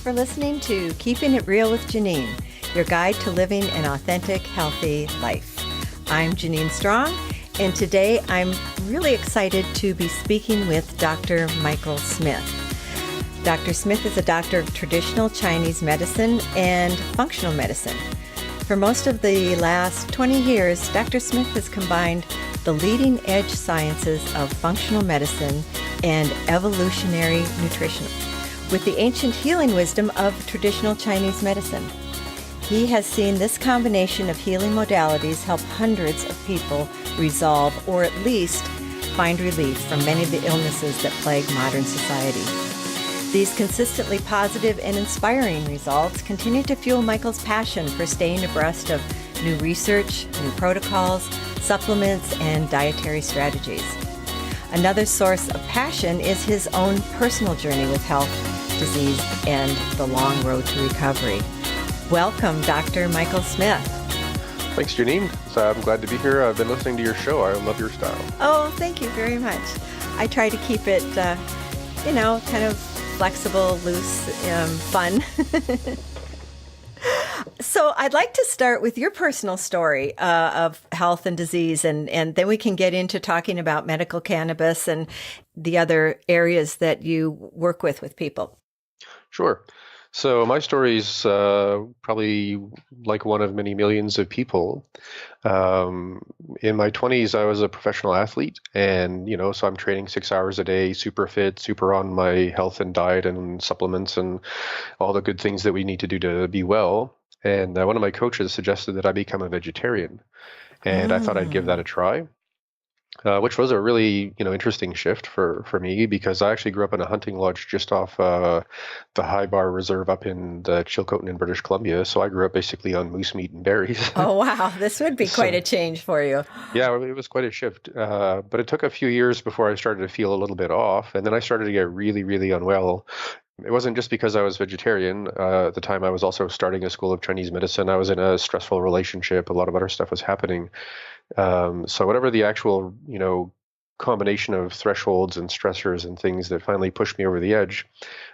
for listening to Keeping It Real with Janine, your guide to living an authentic, healthy life. I'm Janine Strong, and today I'm really excited to be speaking with Dr. Michael Smith. Dr. Smith is a doctor of traditional Chinese medicine and functional medicine. For most of the last 20 years, Dr. Smith has combined the leading edge sciences of functional medicine and evolutionary nutrition with the ancient healing wisdom of traditional Chinese medicine. He has seen this combination of healing modalities help hundreds of people resolve or at least find relief from many of the illnesses that plague modern society. These consistently positive and inspiring results continue to fuel Michael's passion for staying abreast of new research, new protocols, supplements, and dietary strategies. Another source of passion is his own personal journey with health, disease, and the long road to recovery. Welcome, Dr. Michael Smith. Thanks, Janine. I'm glad to be here. I've been listening to your show. I love your style. Oh, thank you very much. I try to keep it, kind of flexible, loose, fun. So I'd like to start with your personal story of health and disease, and then we can get into talking about medical cannabis and the other areas that you work with people. Sure. So my story's probably like one of many millions of people. In my 20s, I was a professional athlete, and so I'm training 6 hours a day, super fit, super on my health and diet and supplements and all the good things that we need to do to be well. And one of my coaches suggested that I become a vegetarian, and I thought I'd give that a try. Which was a really, interesting shift for me, because I actually grew up in a hunting lodge just off the High Bar Reserve up in the Chilcotin in British Columbia. So I grew up basically on moose meat and berries. Oh, wow. This would be quite a change for you. Yeah, it was quite a shift. But it took a few years before I started to feel a little bit off. And then I started to get really, really unwell. It wasn't just because I was vegetarian. At the time, I was also starting a school of Chinese medicine. I was in a stressful relationship. A lot of other stuff was happening. So whatever the actual, combination of thresholds and stressors and things that finally pushed me over the edge,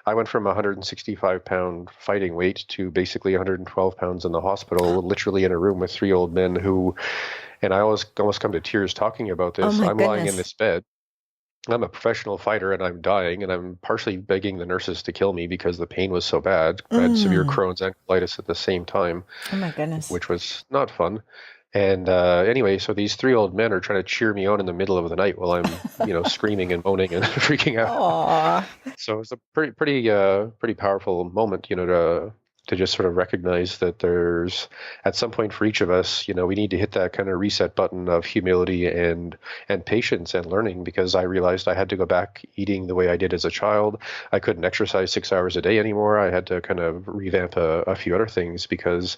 I went from 165-pound fighting weight to basically 112 pounds in the hospital, literally in a room with 3 old men and I almost come to tears talking about this. Oh, I'm lying in this bed. I'm a professional fighter and I'm dying, and I'm partially begging the nurses to kill me because the pain was so bad. I had severe Crohn's and colitis at the same time. Oh my goodness. Which was not fun. And anyway, so these 3 old men are trying to cheer me on in the middle of the night while I'm, screaming and moaning and freaking out. Aww. So it's a pretty powerful moment, to just sort of recognize that there's, at some point for each of us, we need to hit that kind of reset button of humility and patience and learning, because I realized I had to go back eating the way I did as a child. I couldn't exercise 6 hours a day anymore. I had to kind of revamp a few other things, because,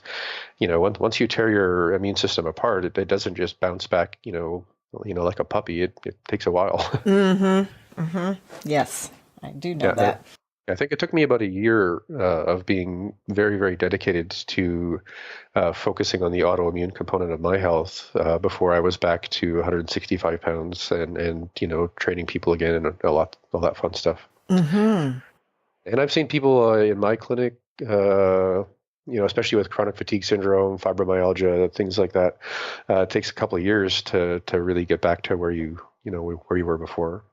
once you tear your immune system apart, it doesn't just bounce back, like a puppy. It takes a while. Mm-hmm. Mm-hmm. Yes, I do know that. I think it took me about a year of being very, very dedicated to focusing on the autoimmune component of my health before I was back to 165 pounds and training people again and all that fun stuff. Mm-hmm. And I've seen people in my clinic, especially with chronic fatigue syndrome, fibromyalgia, things like that. It takes a couple of years to really get back to where you were before.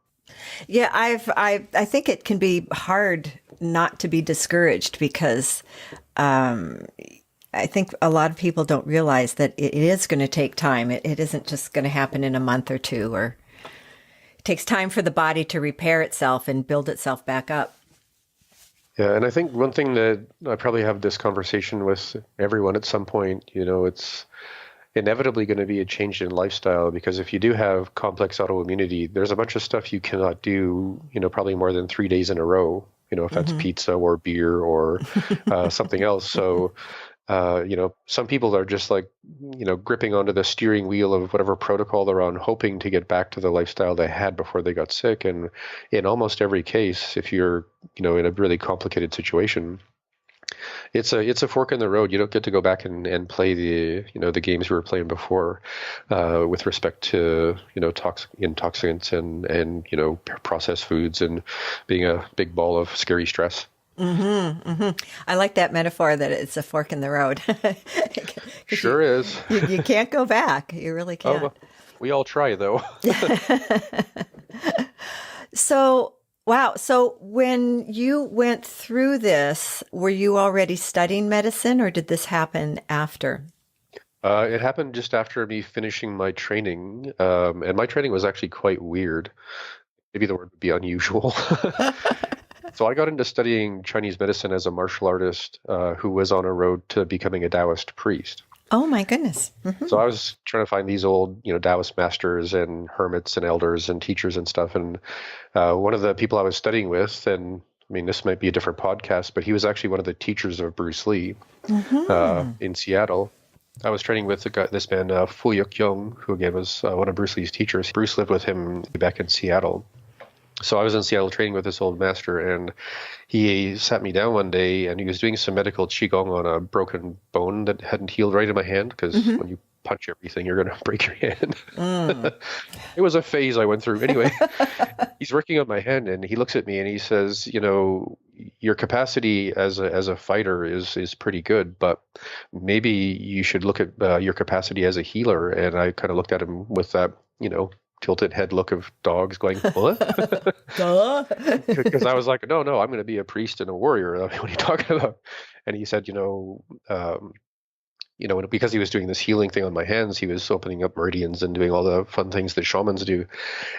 Yeah, I think it can be hard not to be discouraged, because I think a lot of people don't realize that it is going to take time. It isn't just going to happen in a month or two, or it takes time for the body to repair itself and build itself back up. Yeah, and I think one thing that I probably have this conversation with everyone at some point, it's inevitably going to be a change in lifestyle, because if you do have complex autoimmunity, there's a bunch of stuff you cannot do, probably more than 3 days in a row, if that's pizza or beer or something else. So, some people are just like, gripping onto the steering wheel of whatever protocol they're on, hoping to get back to the lifestyle they had before they got sick. And in almost every case, if you're, in a really complicated situation, it's a fork in the road. You don't get to go back and play the games we were playing before, with respect to intoxicants and processed foods and being a big ball of scary stress. I like that metaphor that it's a fork in the road. 'Cause Sure is. you can't go back. You really Oh, can't. well, we all try though. So, wow. So when you went through this, were you already studying medicine or did this happen after? It happened just after me finishing my training, and my training was actually quite weird. Maybe the word would be unusual. So I got into studying Chinese medicine as a martial artist who was on a road to becoming a Taoist priest. Oh my goodness. So I was trying to find these old, Taoist masters and hermits and elders and teachers and stuff. And one of the people I was studying with, and I mean, this might be a different podcast, but he was actually one of the teachers of Bruce Lee in Seattle. I was training with this man, Fu Yuk-yong, who again was one of Bruce Lee's teachers. Bruce lived with him back in Seattle. So I was in Seattle training with this old master, and he sat me down one day, and he was doing some medical qigong on a broken bone that hadn't healed right in my hand, because when you punch everything, you're going to break your hand. It was a phase I went through. Anyway, he's working on my hand, and he looks at me and he says, your capacity as a fighter is pretty good, but maybe you should look at your capacity as a healer. And I kind of looked at him with that, tilted head look of dogs going, what? Duh. Because I was like, no, I'm going to be a priest and a warrior. I mean, what are you talking about? And he said, because he was doing this healing thing on my hands, he was opening up meridians and doing all the fun things that shamans do.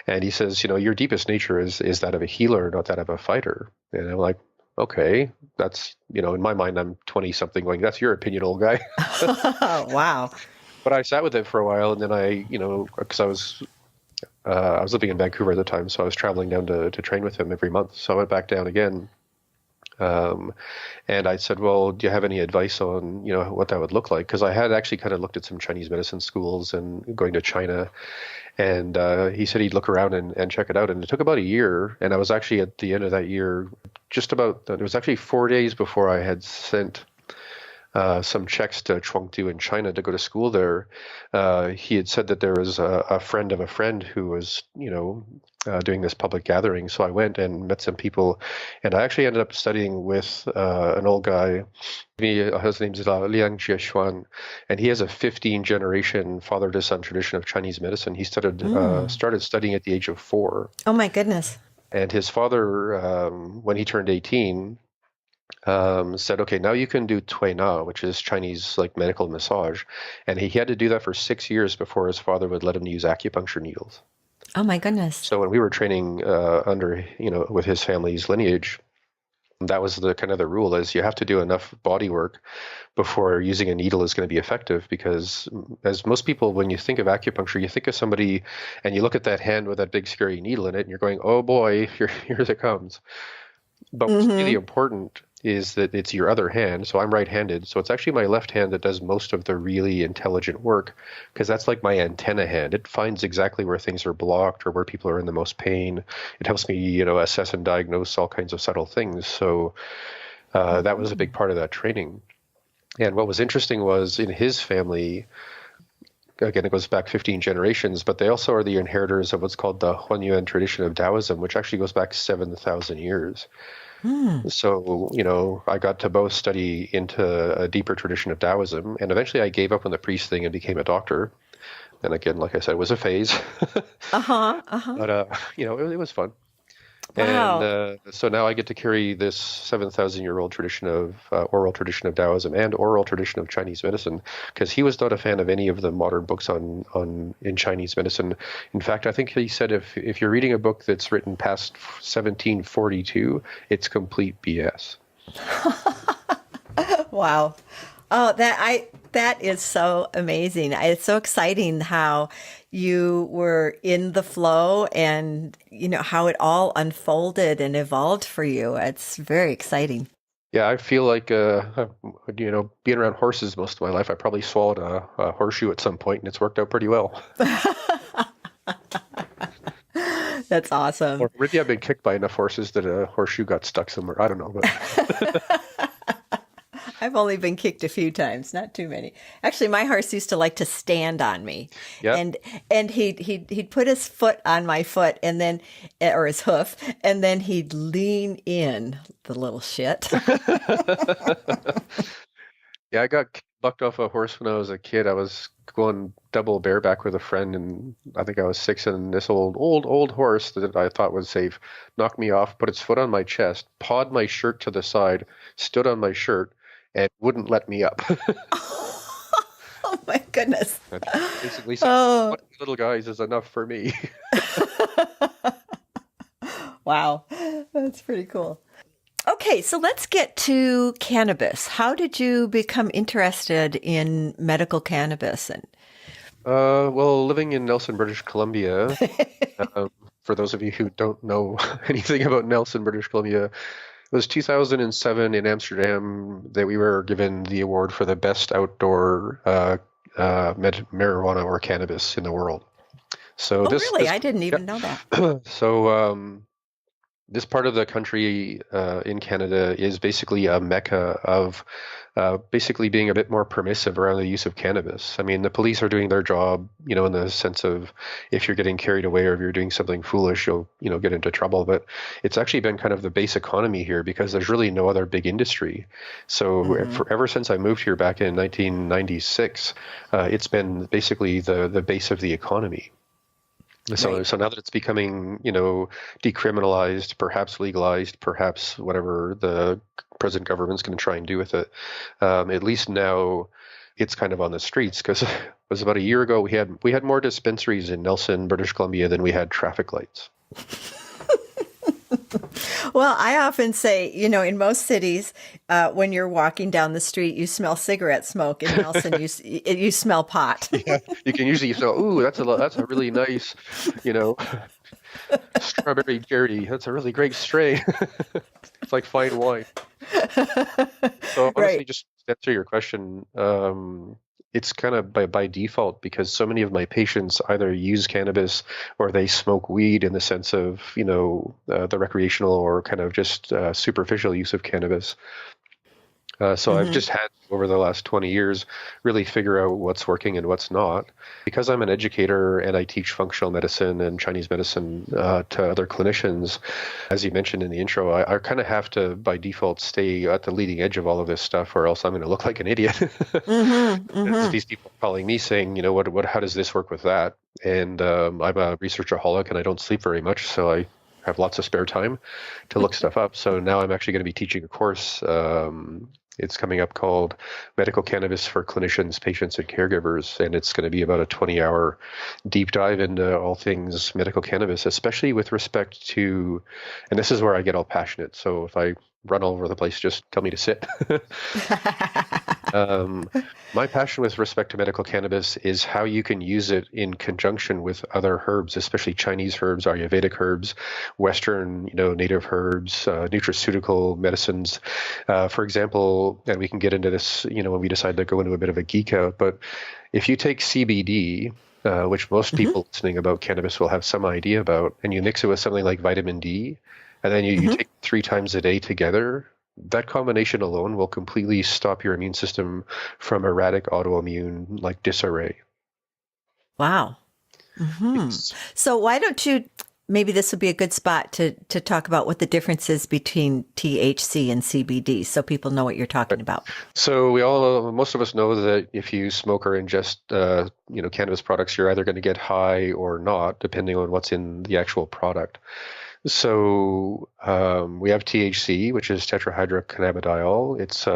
And he says, your deepest nature is that of a healer, not that of a fighter. And I'm like, okay, that's, in my mind, I'm 20 something going, that's your opinion, old guy. Wow. But I sat with it for a while, and then because I was living in Vancouver at the time, so I was traveling down to train with him every month. So I went back down again. And I said, well, do you have any advice on, what that would look like? Because I had actually kind of looked at some Chinese medicine schools and going to China. And he said he'd look around and check it out. And it took about a year. And I was actually at the end of that year, it was actually 4 days before I had sent some checks to Chengdu in China to go to school there. He had said that there was a friend of a friend who was, doing this public gathering. So I went and met some people, and I actually ended up studying with an old guy. His name's Liang Jiexuan, and he has a 15-generation father-to-son tradition of Chinese medicine. He started studying at the age of 4. Oh my goodness. And his father, when he turned 18, said, okay, now you can do Tui Na, which is Chinese like medical massage. And he had to do that for 6 years before his father would let him use acupuncture needles. Oh my goodness. So when we were training under, with his family's lineage, that was the kind of the rule is you have to do enough body work before using a needle is going to be effective. Because as most people, when you think of acupuncture, you think of somebody and you look at that hand with that big scary needle in it and you're going, oh boy, here it comes. But what's really important is that it's your other hand. So I'm right-handed. So it's actually my left hand that does most of the really intelligent work, because that's like my antenna hand. It finds exactly where things are blocked or where people are in the most pain. It helps me, assess and diagnose all kinds of subtle things. So that was a big part of that training. And what was interesting was in his family, again, it goes back 15 generations, but they also are the inheritors of what's called the Huanyuan tradition of Taoism, which actually goes back 7,000 years. So, I got to both study into a deeper tradition of Taoism, and eventually I gave up on the priest thing and became a doctor. And again, like I said, it was a phase. But, it was fun. Wow. And so now I get to carry this 7,000-year-old tradition of oral tradition of Taoism and oral tradition of Chinese medicine, because he was not a fan of any of the modern books in Chinese medicine. In fact, I think he said if you're reading a book that's written past 1742, it's complete BS. Wow. Oh, that is so amazing. It's so exciting how you were in the flow and, how it all unfolded and evolved for you. It's very exciting. Yeah, I feel like, being around horses most of my life, I probably swallowed a horseshoe at some point, and it's worked out pretty well. That's awesome. Or maybe I've been kicked by enough horses that a horseshoe got stuck somewhere. I don't know. But I've only been kicked a few times, not too many. Actually, my horse used to like to stand on me, Yeah. and he'd put his foot on my foot, and then or his hoof, and then he'd lean in, the little shit. Yeah, I got bucked off a horse when I was a kid. I was going double bareback with a friend, and I think I was 6, and this old horse that I thought was safe knocked me off, put its foot on my chest, pawed my shirt to the side, stood on my shirt, and wouldn't let me up. Oh my goodness! And basically said, Oh, "One of you little guys is enough for me." wow, that's pretty cool. Okay, so let's get to cannabis. How did you become interested in medical cannabis? And Well, living in Nelson, British Columbia, um, for those of you who don't know anything about Nelson, British Columbia, it was 2007 in Amsterdam that we were given the award for the best outdoor marijuana or cannabis in the world. So oh, this really? this I didn't even know that. so this part of the country in Canada is basically a mecca of basically being a bit more permissive around the use of cannabis. I mean, the police are doing their job, in the sense of if you're getting carried away or if you're doing something foolish, you'll, get into trouble. But it's actually been kind of the base economy here because there's really no other big industry. So ever since I moved here back in 1996, it's been basically the base of the economy. So, Right. so now that it's becoming, decriminalized, perhaps legalized, perhaps whatever the present government's going to try and do with it, at least now it's kind of on the streets. Because it was about a year ago we had more dispensaries in Nelson, British Columbia than we had traffic lights. Well, I often say, in most cities, when you're walking down the street, you smell cigarette smoke. In Nelson, you smell pot. Yeah, you can usually say, "Ooh, that's a really nice, you know, strawberry cherry. That's a really great strain." It's like fine wine. So honestly, Right. just to answer your question, it's kind of by default because so many of my patients either use cannabis or they smoke weed in the sense of, the recreational or kind of just superficial use of cannabis. So I've Hmm. just had over the last 20 years really figure out what's working and what's not. Because I'm an educator and I teach functional medicine and Chinese medicine to other clinicians, as you mentioned in the intro, I kind of have to, by default, stay at the leading edge of all of this stuff, or else I'm going to look like an idiot. Hmm. Because Hmm. these people are calling me saying, how does this work with that? And I'm a researchaholic and I don't sleep very much, so I have lots of spare time to look stuff up. So now I'm actually going to be teaching a course. It's coming up called Medical Cannabis for Clinicians, Patients, and Caregivers. And it's going to be about a 20-hour deep dive into all things medical cannabis, especially with respect to, and this is where I get all passionate. So if I run all over the place, just tell me to sit. Um, my passion with respect to medical cannabis is how you can use it in conjunction with other herbs, especially Chinese herbs, Ayurvedic herbs, Western, native herbs, nutraceutical medicines. For example, and we can get into this, when we decide to go into a bit of a geek out, but if you take CBD, which most Hmm. people listening about cannabis will have some idea about, and you mix it with something like vitamin D, and then you Hmm. take it 3 times a day together, that combination alone will completely stop your immune system from erratic autoimmune like disarray. Wow. Hmm. Yes. So why don't you? Maybe this would be a good spot to talk about what the difference is between THC and CBD, so people know what you're talking about. So most of us know that if you smoke or ingest, cannabis products, you're either going to get high or not, depending on what's in the actual product. So we have THC, which is tetrahydrocannabidiol. It's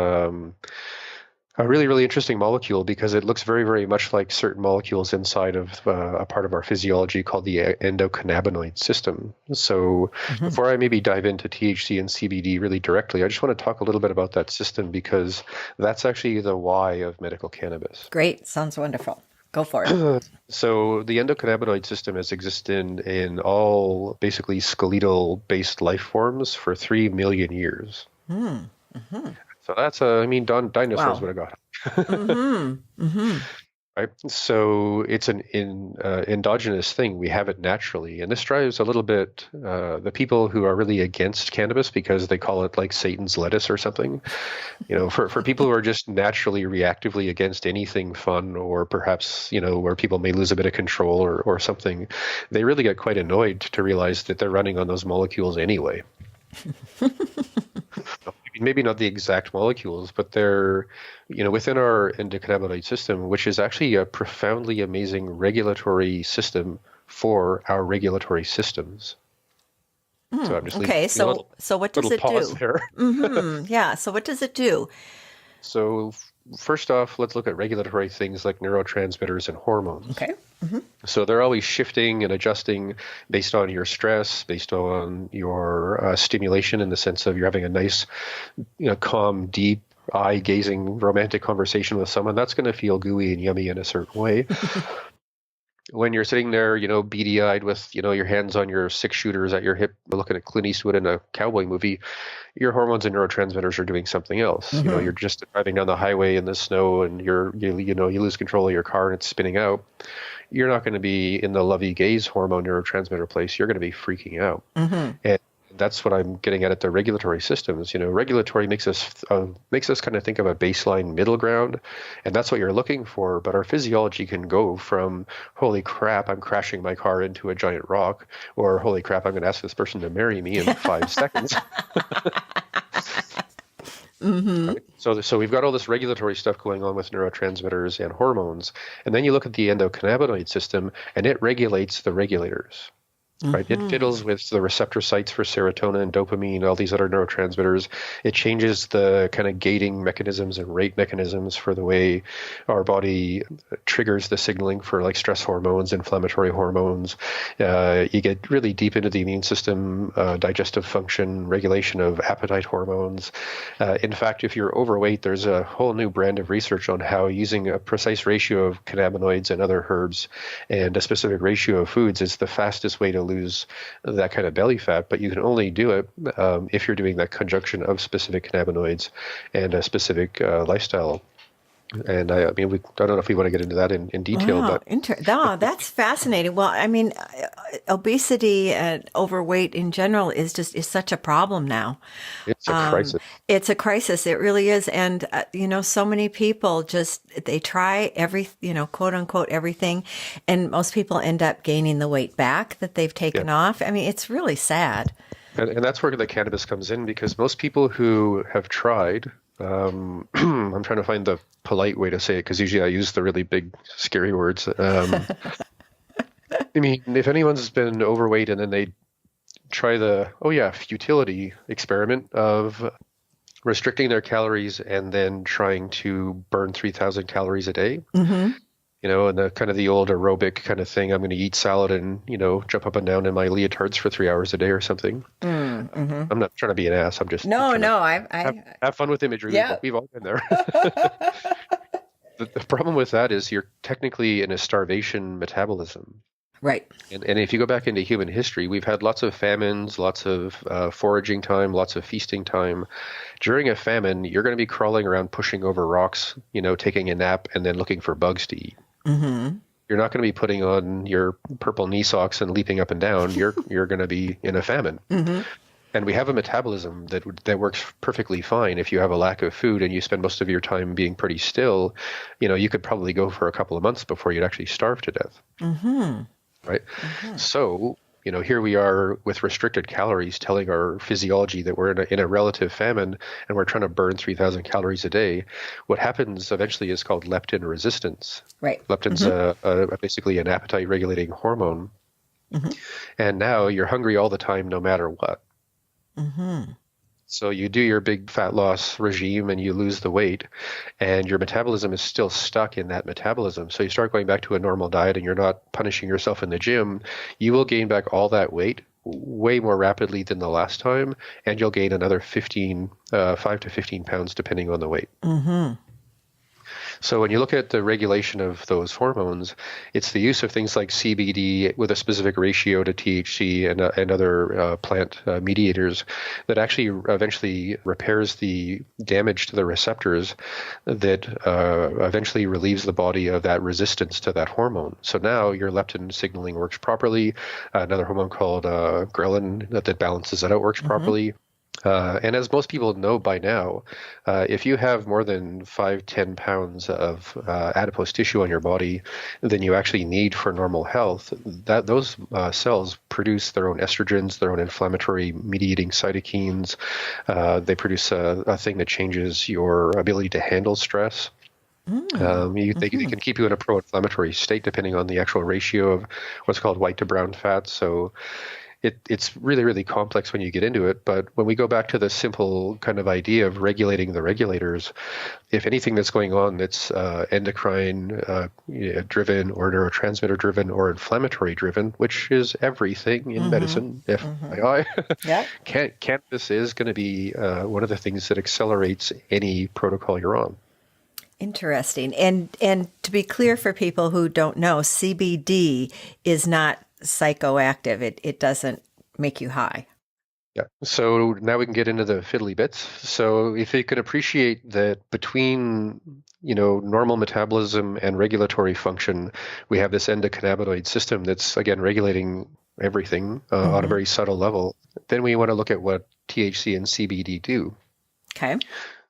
a really, really interesting molecule because it looks very, very much like certain molecules inside of a part of our physiology called the endocannabinoid system. So Hmm. before I maybe dive into THC and CBD really directly, I just want to talk a little bit about that system because that's actually the why of medical cannabis. Great. Sounds wonderful. Go for it. So the endocannabinoid system has existed in all basically skeletal-based life forms for 3 million years. Hmm. Hmm. So that's dinosaurs Wow. would have got it. Hmm. Hmm. Right. So it's an endogenous thing. We have it naturally. And this drives a little bit the people who are really against cannabis because they call it like Satan's lettuce or something. For people who are just naturally reactively against anything fun or perhaps, where people may lose a bit of control or something, they really get quite annoyed to realize that they're running on those molecules anyway. Maybe not the exact molecules, but they're, within our endocannabinoid system, which is actually a profoundly amazing regulatory system for our regulatory systems. So I'm just leaving Okay, a so what does little it pause do? there. Yeah, so what does it do? So first off, let's look at regulatory things like neurotransmitters and hormones. Okay. So they're always shifting and adjusting based on your stress, based on your stimulation, in the sense of you're having a nice, calm, deep, eye-gazing, romantic conversation with someone. That's going to feel gooey and yummy in a certain way. When you're sitting there, beady-eyed with, your hands on your six-shooters at your hip, looking at Clint Eastwood in a cowboy movie, your hormones and neurotransmitters are doing something else. You're just driving down the highway in the snow and you lose control of your car and it's spinning out. You're not going to be in the lovey gaze hormone neurotransmitter place. You're going to be freaking out. And that's what I'm getting at the regulatory systems. Regulatory makes us kind of think of a baseline middle ground, and that's what you're looking for. But our physiology can go from, holy crap, I'm crashing my car into a giant rock, or holy crap, I'm going to ask this person to marry me in 5 seconds. Right? So we've got all this regulatory stuff going on with neurotransmitters and hormones, and then you look at the endocannabinoid system, and it regulates the regulators. Right. It fiddles with the receptor sites for serotonin, dopamine, all these other neurotransmitters. It changes the kind of gating mechanisms and rate mechanisms for the way our body triggers the signaling for like stress hormones, inflammatory hormones. You get really deep into the immune system, digestive function, regulation of appetite hormones. In fact, if you're overweight, there's a whole new brand of research on how using a precise ratio of cannabinoids and other herbs and a specific ratio of foods is the fastest way to lose that kind of belly fat, but you can only do it if you're doing that conjunction of specific cannabinoids and a specific lifestyle. And I don't know if we want to get into that in detail, Wow, but that's fascinating. Well, I mean, obesity and overweight in general is such a problem now. it's a crisis. It's a crisis. It really is. And, so many people they try quote unquote, everything. And most people end up gaining the weight back that they've taken off. I mean, it's really sad. And that's where the cannabis comes in, because most people who have tried, I'm trying to find the polite way to say it, because usually I use the really big, scary words. I mean, if anyone's been overweight and then they try the, futility experiment of restricting their calories and then trying to burn 3,000 calories a day, and the kind of the old aerobic kind of thing, I'm going to eat salad and, jump up and down in my leotards for 3 hours a day or something. I'm not trying to be an ass. I'm just have fun with imagery. Yeah. We've all been there. The problem with that is you're technically in a starvation metabolism. Right. And if you go back into human history, we've had lots of famines, lots of foraging time, lots of feasting time. During a famine, you're going to be crawling around, pushing over rocks, taking a nap, and then looking for bugs to eat. You're not going to be putting on your purple knee socks and leaping up and down. You're going to be in a famine. And we have a metabolism that works perfectly fine. If you have a lack of food and you spend most of your time being pretty still, you could probably go for a couple of months before you'd actually starve to death. Right? So, here we are with restricted calories telling our physiology that we're in a relative famine and we're trying to burn 3,000 calories a day. What happens eventually is called leptin resistance. Right. Leptin's basically an appetite regulating hormone. And now you're hungry all the time, no matter what. So you do your big fat loss regime and you lose the weight, and your metabolism is still stuck in that metabolism. So you start going back to a normal diet and you're not punishing yourself in the gym. You will gain back all that weight way more rapidly than the last time, and you'll gain another 5 to 15 pounds depending on the weight. So when you look at the regulation of those hormones, it's the use of things like CBD with a specific ratio to THC and other plant mediators that actually eventually repairs the damage to the receptors that eventually relieves the body of that resistance to that hormone. So now your leptin signaling works properly. Another hormone called ghrelin that balances it out works properly. And as most people know by now, if you have more than 5-10 pounds of adipose tissue on your body than you actually need for normal health, that those cells produce their own estrogens, their own inflammatory mediating cytokines. They produce a thing that changes your ability to handle stress. They can keep you in a pro-inflammatory state depending on the actual ratio of what's called white to brown fat. So it's really, really complex when you get into it. But when we go back to the simple kind of idea of regulating the regulators, if anything that's going on that's endocrine driven or neurotransmitter driven or inflammatory driven, which is everything in medicine, FYI, cannabis is going to be one of the things that accelerates any protocol you're on. Interesting. And to be clear for people who don't know, CBD is not psychoactive. It doesn't make you high. Yeah. So now we can get into the fiddly bits. So if you can appreciate that between, normal metabolism and regulatory function, we have this endocannabinoid system that's, again, regulating everything on a very subtle level. Then we want to look at what THC and CBD do. Okay.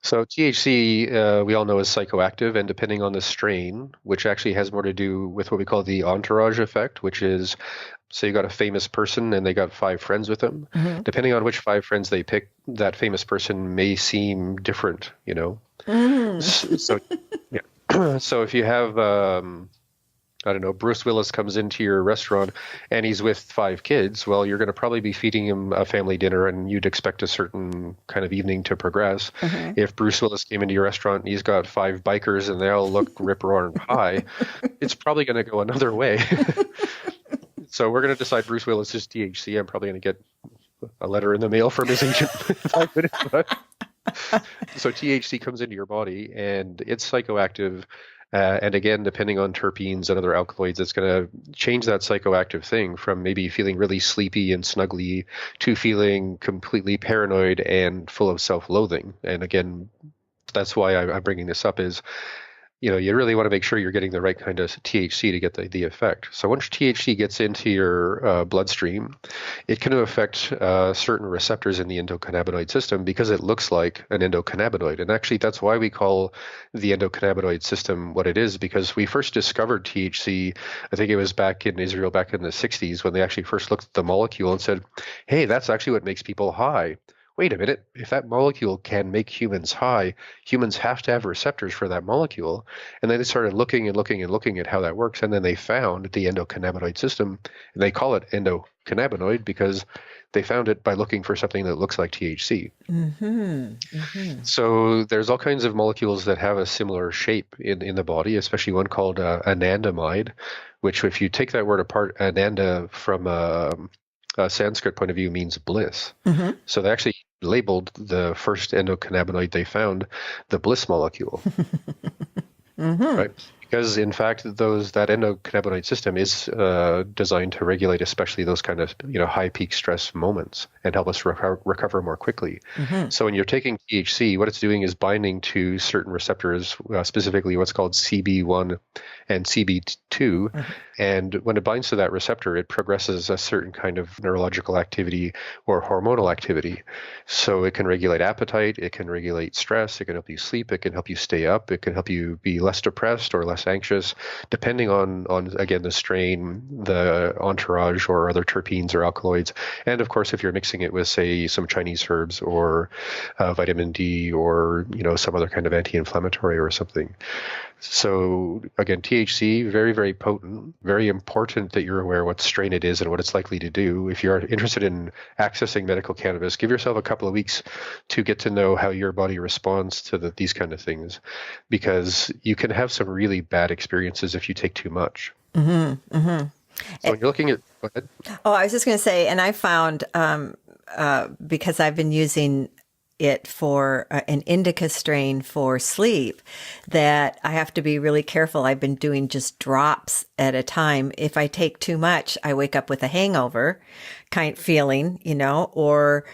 So THC, we all know, is psychoactive, and depending on the strain, which actually has more to do with what we call the entourage effect, which is, say you got a famous person and they got 5 friends with them. Depending on which 5 friends they pick, that famous person may seem different, So, yeah. So if you have, I don't know, Bruce Willis comes into your restaurant and he's with 5 kids, well, you're going to probably be feeding him a family dinner and you'd expect a certain kind of evening to progress. If Bruce Willis came into your restaurant and he's got 5 bikers and they all look rip-roaring high, it's probably going to go another way. So we're going to decide Bruce Willis is THC. I'm probably going to get a letter in the mail from his agent in 5 minutes. So THC comes into your body and it's psychoactive. And again, depending on terpenes and other alkaloids, it's going to change that psychoactive thing from maybe feeling really sleepy and snuggly to feeling completely paranoid and full of self-loathing. And again, that's why I'm bringing this up is, you really want to make sure you're getting the right kind of THC to get the effect. So once THC gets into your bloodstream, it can affect certain receptors in the endocannabinoid system because it looks like an endocannabinoid. And actually, that's why we call the endocannabinoid system what it is, because we first discovered THC, I think it was back in Israel back in the 60s when they actually first looked at the molecule and said, hey, that's actually what makes people high. Wait a minute, if that molecule can make humans high, humans have to have receptors for that molecule. And then they started looking at how that works. And then they found the endocannabinoid system, and they call it endocannabinoid because they found it by looking for something that looks like THC. So there's all kinds of molecules that have a similar shape in the body, especially one called anandamide, which if you take that word apart, ananda from a Sanskrit point of view means bliss. So they actually labeled the first endocannabinoid they found the bliss molecule. Right? Because in fact, that endocannabinoid system is designed to regulate especially those kind of high peak stress moments and help us recover more quickly. So when you're taking THC, what it's doing is binding to certain receptors, specifically what's called CB1 and CB2. And when it binds to that receptor, it progresses a certain kind of neurological activity or hormonal activity. So it can regulate appetite, it can regulate stress, it can help you sleep, it can help you stay up, it can help you be less depressed or less anxious, depending on again, the strain, the entourage, or other terpenes or alkaloids. And of course, if you're mixing it with, say, some Chinese herbs or vitamin D or, some other kind of anti-inflammatory or something. So again, THC, very, very potent, very important that you're aware what strain it is and what it's likely to do. If you're interested in accessing medical cannabis, give yourself a couple of weeks to get to know how your body responds to these kind of things, because you can have some really bad experiences if you take too much. So when you're looking at, go ahead. Oh, I was just going to say, and I found, because I've been using it for an indica strain for sleep that I have to be really careful. I've been doing just drops at a time. If I take too much, I wake up with a hangover kind feeling, or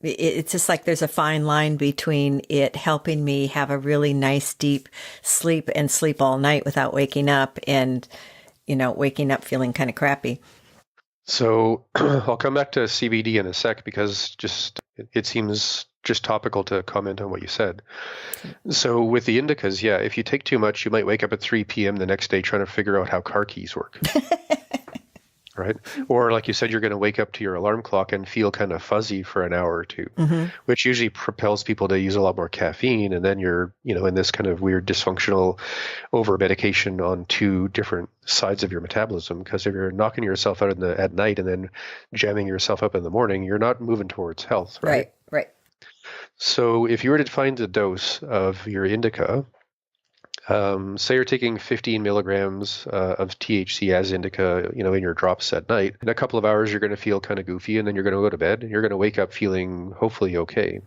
it's just like there's a fine line between it helping me have a really nice deep sleep and sleep all night without waking up and, waking up feeling kind of crappy. So I'll come back to CBD in a sec because it seems just topical to comment on what you said. So with the indicas, yeah, if you take too much, you might wake up at 3 p.m. the next day trying to figure out how car keys work. Right? Or like you said, you're going to wake up to your alarm clock and feel kind of fuzzy for an hour or two, which usually propels people to use a lot more caffeine. And then you're, in this kind of weird dysfunctional over medication on two different sides of your metabolism. Because if you're knocking yourself out at night and then jamming yourself up in the morning, you're not moving towards health. Right. Right. So if you were to find the dose of your indica, say you're taking 15 milligrams of THC as indica, in your drops at night. In a couple of hours, you're going to feel kind of goofy, and then you're going to go to bed, and you're going to wake up feeling hopefully okay.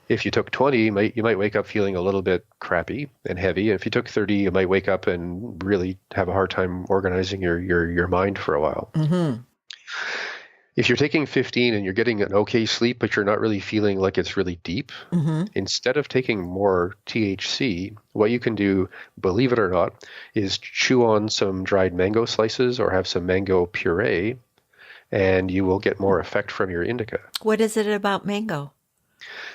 If you took 20, you might wake up feeling a little bit crappy and heavy. If you took 30, you might wake up and really have a hard time organizing your mind for a while. If you're taking 15 and you're getting an okay sleep, but you're not really feeling like it's really deep, instead of taking more THC, what you can do, believe it or not, is chew on some dried mango slices or have some mango puree, and you will get more effect from your indica. What is it about mango?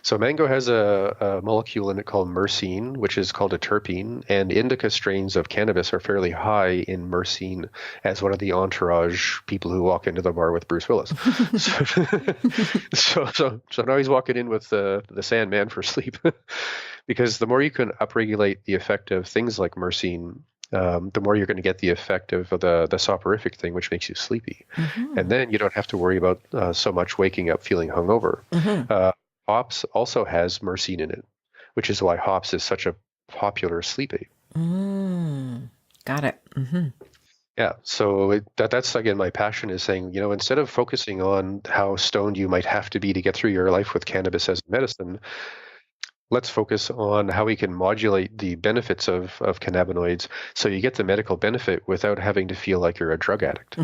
So mango has a molecule in it called myrcene, which is called a terpene, and indica strains of cannabis are fairly high in myrcene as one of the entourage people who walk into the bar with Bruce Willis. so now he's walking in with the Sandman for sleep, because the more you can upregulate the effect of things like myrcene, the more you're going to get the effect of the soporific thing, which makes you sleepy. And then you don't have to worry about so much waking up feeling hungover. Hops also has myrcene in it, which is why hops is such a popular sleep aid. Got it. Yeah, so that's again my passion is saying, instead of focusing on how stoned you might have to be to get through your life with cannabis as medicine, let's focus on how we can modulate the benefits of cannabinoids so you get the medical benefit without having to feel like you're a drug addict.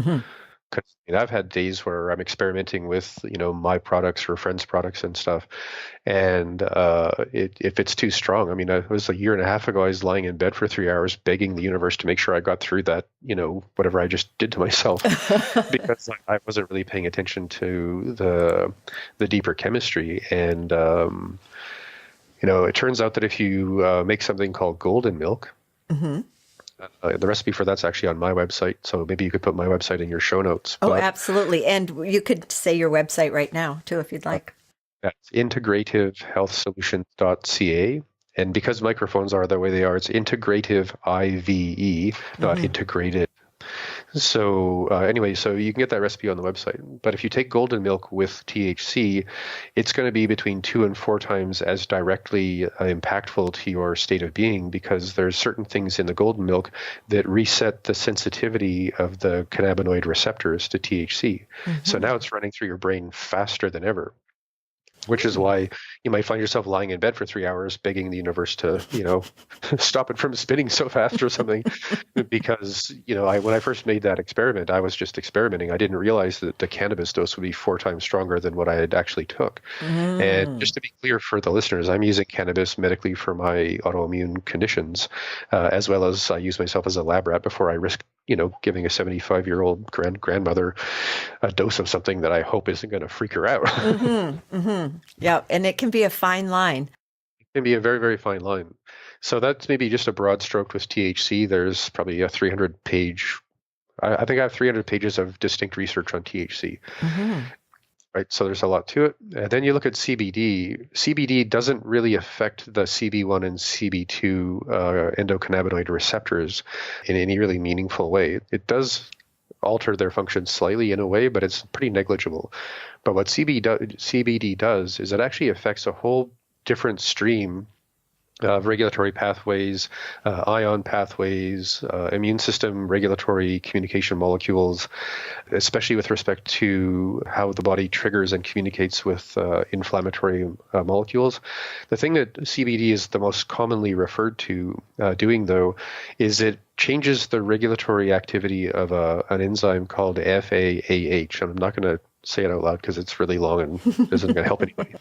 Because I've had days where I'm experimenting with, my products or friends' products and stuff. And if it's too strong, it was a year and a half ago, I was lying in bed for 3 hours begging the universe to make sure I got through that, whatever I just did to myself, because I wasn't really paying attention to the deeper chemistry. And, it turns out that if you make something called golden milk, the recipe for that's actually on my website, so maybe you could put my website in your show notes. Oh, absolutely. And you could say your website right now, too, if you'd like. That's integrativehealthsolutions.ca. And because microphones are the way they are, it's integrative IVE, not integrated. So anyway, so you can get that recipe on the website. But if you take golden milk with THC, it's going to be between 2 and 4 times as directly impactful to your state of being, because there's certain things in the golden milk that reset the sensitivity of the cannabinoid receptors to THC. So now it's running through your brain faster than ever, which is why you might find yourself lying in bed for 3 hours begging the universe to, stop it from spinning so fast or something. Because, when I first made that experiment, I was just experimenting. I didn't realize that the cannabis dose would be 4 times stronger than what I had actually took. And just to be clear for the listeners, I'm using cannabis medically for my autoimmune conditions, as well as I use myself as a lab rat before I risk, giving a 75-year-old grandmother a dose of something that I hope isn't going to freak her out. Yeah, and it can be a fine line. It can be a very, very fine line. So that's maybe just a broad stroke with THC. There's probably a 300-page, I think I have 300 pages of distinct research on THC. Right, so there's a lot to it. And then you look at CBD. CBD doesn't really affect the CB1 and CB2 endocannabinoid receptors in any really meaningful way. It does alter their function slightly in a way, but it's pretty negligible. But what CBD does is it actually affects a whole different stream regulatory pathways, ion pathways, immune system regulatory communication molecules, especially with respect to how the body triggers and communicates with inflammatory molecules. The thing that CBD is the most commonly referred to doing, though, is it changes the regulatory activity of an enzyme called FAAH. I'm not going to say it out loud because it's really long and isn't going to help anybody.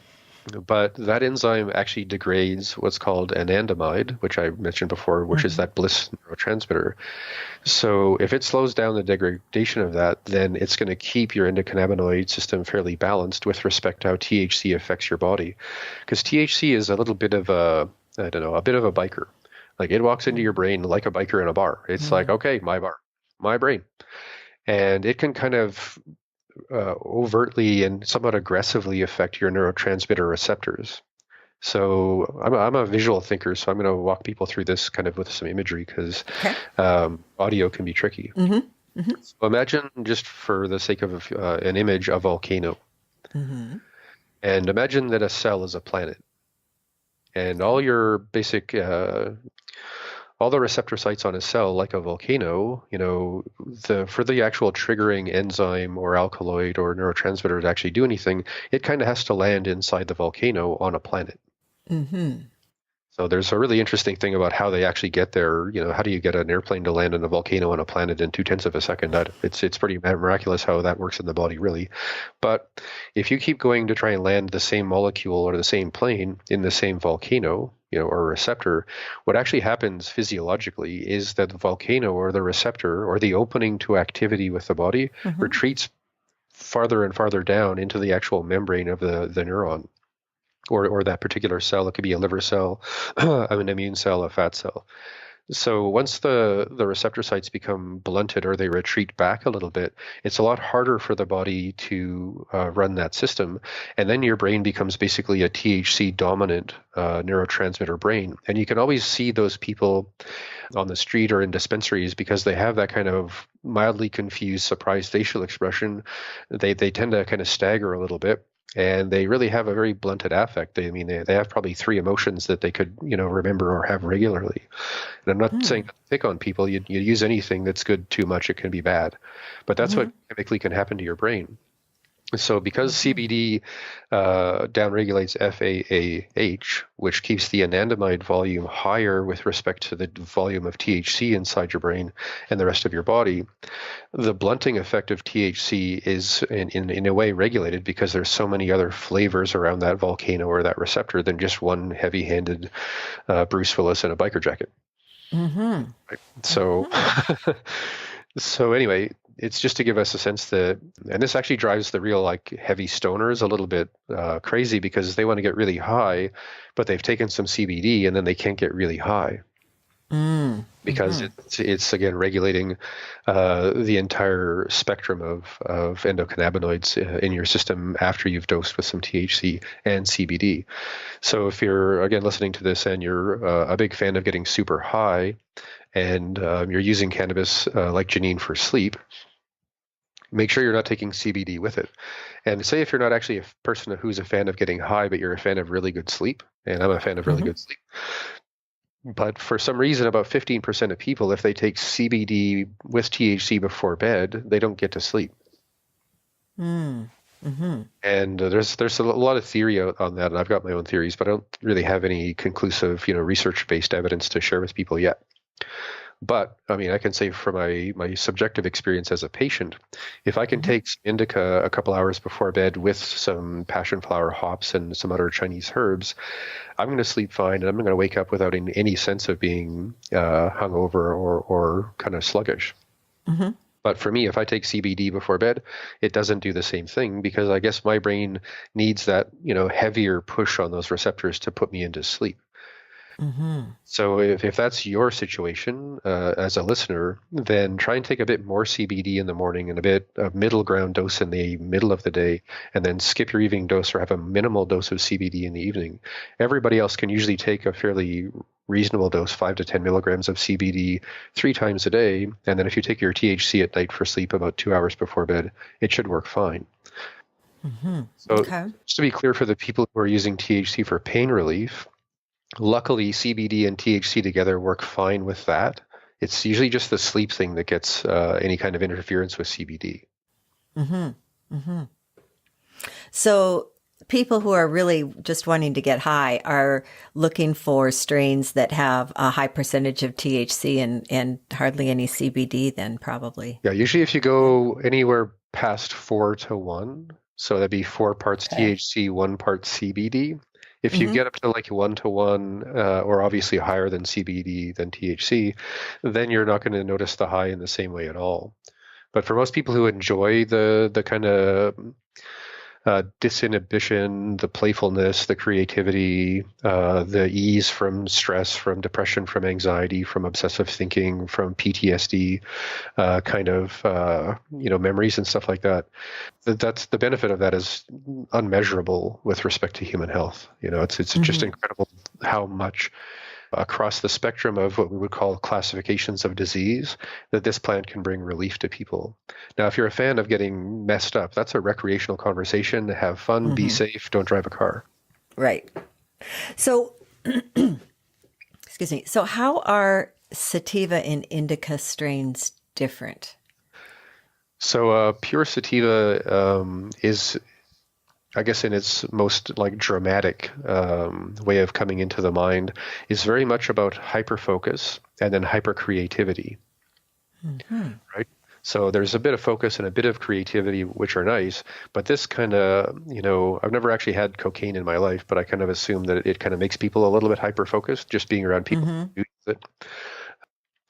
But that enzyme actually degrades what's called anandamide, which I mentioned before, which is that bliss neurotransmitter. So if it slows down the degradation of that, then it's going to keep your endocannabinoid system fairly balanced with respect to how THC affects your body. Because THC is a little bit of a bit of a biker. Like it walks into your brain like a biker in a bar. It's like, okay, my bar, my brain. And it can kind of overtly and somewhat aggressively affect your neurotransmitter receptors. So I'm a visual thinker, so I'm going to walk people through this kind of with some imagery because audio can be tricky. So imagine, just for the sake of an image, a volcano. And imagine that a cell is a planet. And all your basic all the receptor sites on a cell, like a volcano, for the actual triggering enzyme or alkaloid or neurotransmitter to actually do anything, it kind of has to land inside the volcano on a planet. So there's a really interesting thing about how they actually get there. How do you get an airplane to land on a volcano on a planet in 0.2 of a second? It's pretty miraculous how that works in the body, really. But if you keep going to try and land the same molecule or the same plane in the same volcano, or receptor, what actually happens physiologically is that the volcano or the receptor or the opening to activity with the body retreats farther and farther down into the actual membrane of the neuron. Or that particular cell. It could be a liver cell, an immune cell, a fat cell. So once the receptor sites become blunted or they retreat back a little bit, it's a lot harder for the body to run that system. And then your brain becomes basically a THC dominant neurotransmitter brain. And you can always see those people on the street or in dispensaries because they have that kind of mildly confused, surprised facial expression. They tend to kind of stagger a little bit. And they really have a very blunted affect. They have probably 3 emotions that they could, remember or have regularly. And I'm not saying to pick on people. You use anything that's good too much, it can be bad. But that's what chemically can happen to your brain. So because CBD downregulates FAAH, which keeps the anandamide volume higher with respect to the volume of THC inside your brain and the rest of your body, the blunting effect of THC is in a way regulated because there's so many other flavors around that volcano or that receptor than just one heavy-handed Bruce Willis in a biker jacket. Right? So, so anyway, it's just to give us a sense that, and this actually drives the real heavy stoners a little bit crazy because they want to get really high, but they've taken some CBD and then they can't get really high because it's again regulating the entire spectrum of endocannabinoids in your system after you've dosed with some THC and CBD. So if you're again listening to this and you're a big fan of getting super high and you're using cannabis like Janine for sleep, make sure you're not taking CBD with it. And say if you're not actually a person who's a fan of getting high, but you're a fan of really good sleep, and I'm a fan of really good sleep. But for some reason, about 15% of people, if they take CBD with THC before bed, they don't get to sleep. And there's a lot of theory on that, and I've got my own theories, but I don't really have any conclusive, research-based evidence to share with people yet. But I mean, I can say from my subjective experience as a patient, if I can take some indica a couple hours before bed with some passion flower hops and some other Chinese herbs, I'm going to sleep fine, and I'm going to wake up without any sense of being hungover or kind of sluggish. But for me, if I take CBD before bed, it doesn't do the same thing because I guess my brain needs that heavier push on those receptors to put me into sleep. So if that's your situation as a listener, then try and take a bit more CBD in the morning and a bit of middle ground dose in the middle of the day, and then skip your evening dose or have a minimal dose of CBD in the evening. Everybody else can usually take a fairly reasonable dose, 5 to 10 milligrams of CBD 3 times a day. And then if you take your THC at night for sleep about 2 hours before bed, it should work fine. So just to be clear for the people who are using THC for pain relief, Luckily, CBD and THC together work fine with that. It's usually just the sleep thing that gets any kind of interference with CBD. Mm-hmm. Mm-hmm. So people who are really just wanting to get high are looking for strains that have a high percentage of THC and hardly any CBD then probably. Yeah, usually if you go anywhere past 4-1, so that'd be 4 parts Okay. THC, 1 part CBD. If you Mm-hmm. get up to like 1-1, or obviously higher than CBD than THC, then you're not going to notice the high in the same way at all. But for most people who enjoy the kind of disinhibition, the playfulness, the creativity, the ease from stress, from depression, from anxiety, from obsessive thinking, from PTSD, kind of memories and stuff like that. That's the benefit of that is unmeasurable with respect to human health. It's just Mm-hmm. incredible how much across the spectrum of what we would call classifications of disease that this plant can bring relief to people. Now, if you're a fan of getting messed up, that's a recreational conversation. Have fun, be Mm-hmm. safe, don't drive a car. Right. So, excuse me. So how are sativa and indica strains different? So, pure sativa is, I guess, in its most like dramatic way of coming into the mind, is very much about hyper focus and then hyper creativity. Mm-hmm. Right? So there's a bit of focus and a bit of creativity, which are nice. But this kind of, I've never actually had cocaine in my life, but I kind of assume that it kind of makes people a little bit hyper focused just being around people Mm-hmm. who use it.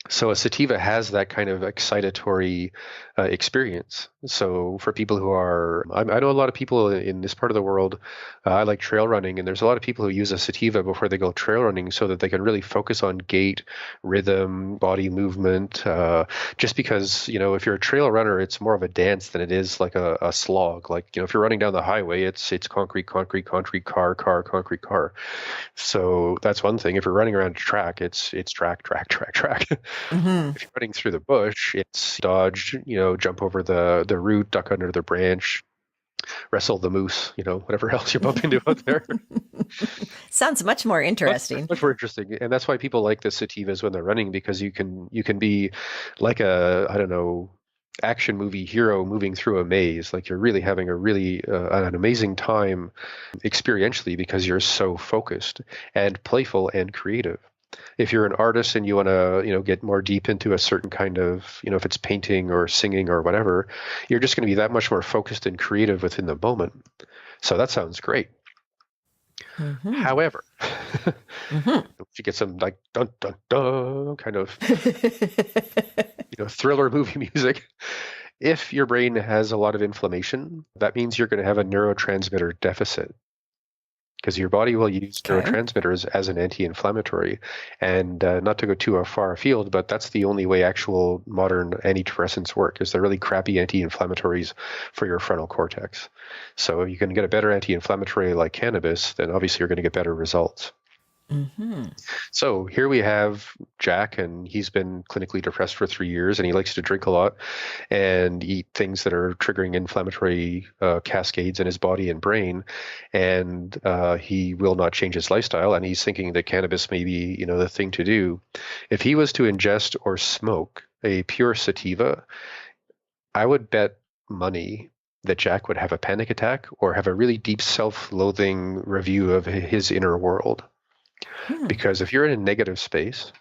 So a sativa has that kind of excitatory experience. So for people who are, I know a lot of people in this part of the world. I like trail running, and there's a lot of people who use a sativa before they go trail running, so that they can really focus on gait, rhythm, body movement. Just because if you're a trail runner, it's more of a dance than it is like a slog. Like if you're running down the highway, it's concrete, concrete, concrete, car, car, concrete, car. So that's one thing. If you're running around a track, it's track, track, track, track. Mm-hmm. If you're running through the bush, it's dodge, jump over the root, duck under the branch, wrestle the moose, whatever else you bump into out there. Sounds much more Much, interesting. much more interesting. And that's why people like the sativas when they're running, because you can be like I don't know, action movie hero moving through a maze. Like you're really having an amazing time experientially because you're so focused and playful and creative. If you're an artist and you want to get more deep into a certain kind of if it's painting or singing or whatever, you're just going to be that much more focused and creative within the moment. So that sounds great. Mm-hmm. However, Mm-hmm. you get some like dun dun dun kind of thriller movie music. If your brain has a lot of inflammation, that means you're going to have a neurotransmitter deficit, because your body will use Okay. neurotransmitters as an anti-inflammatory. And not to go too far afield, but that's the only way actual modern antidepressants work, is they're really crappy anti-inflammatories for your frontal cortex. So you can get a better anti-inflammatory like cannabis, then obviously you're going to get better results. Mm-hmm. So here we have Jack, and he's been clinically depressed for 3 years, and he likes to drink a lot and eat things that are triggering inflammatory cascades in his body and brain. And he will not change his lifestyle, and he's thinking that cannabis may be, the thing to do. If he was to ingest or smoke a pure sativa, I would bet money that Jack would have a panic attack or have a really deep self-loathing review of his inner world. Hmm. Because if you're in a negative space,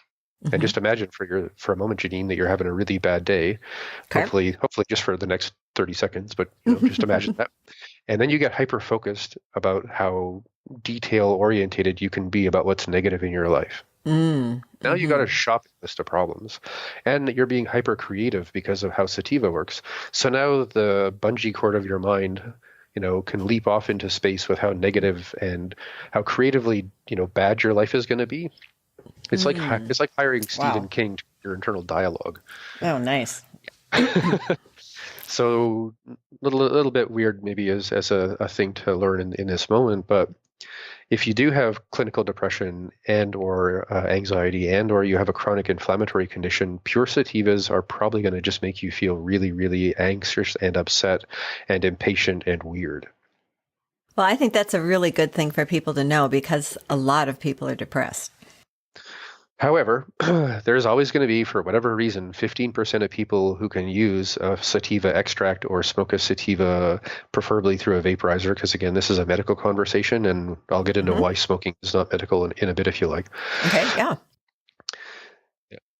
and Mm-hmm. just imagine for a moment, Janine, that you're having a really bad day, Okay. hopefully just for the next 30 seconds, but just imagine that. And then you get hyper focused about how detail orientated you can be about what's negative in your life. Mm. Now you got a Mm-hmm. shopping list of problems, and you're being hyper creative because of how sativa works. So now the bungee cord of your mind, can leap off into space with how negative and how creatively, bad your life is going to be. It's like Mm. hiring Stephen Wow. King to your internal dialogue. Oh, nice. So little bit weird maybe as a thing to learn in this moment, but if you do have clinical depression and or anxiety and or you have a chronic inflammatory condition, pure sativas are probably going to just make you feel really, really anxious and upset and impatient and weird. Well, I think that's a really good thing for people to know because a lot of people are depressed. However, there's always going to be, for whatever reason, 15% of people who can use a sativa extract or smoke a sativa, preferably through a vaporizer, because again, this is a medical conversation, and I'll get into why smoking is not medical in a bit if you like. Okay, yeah.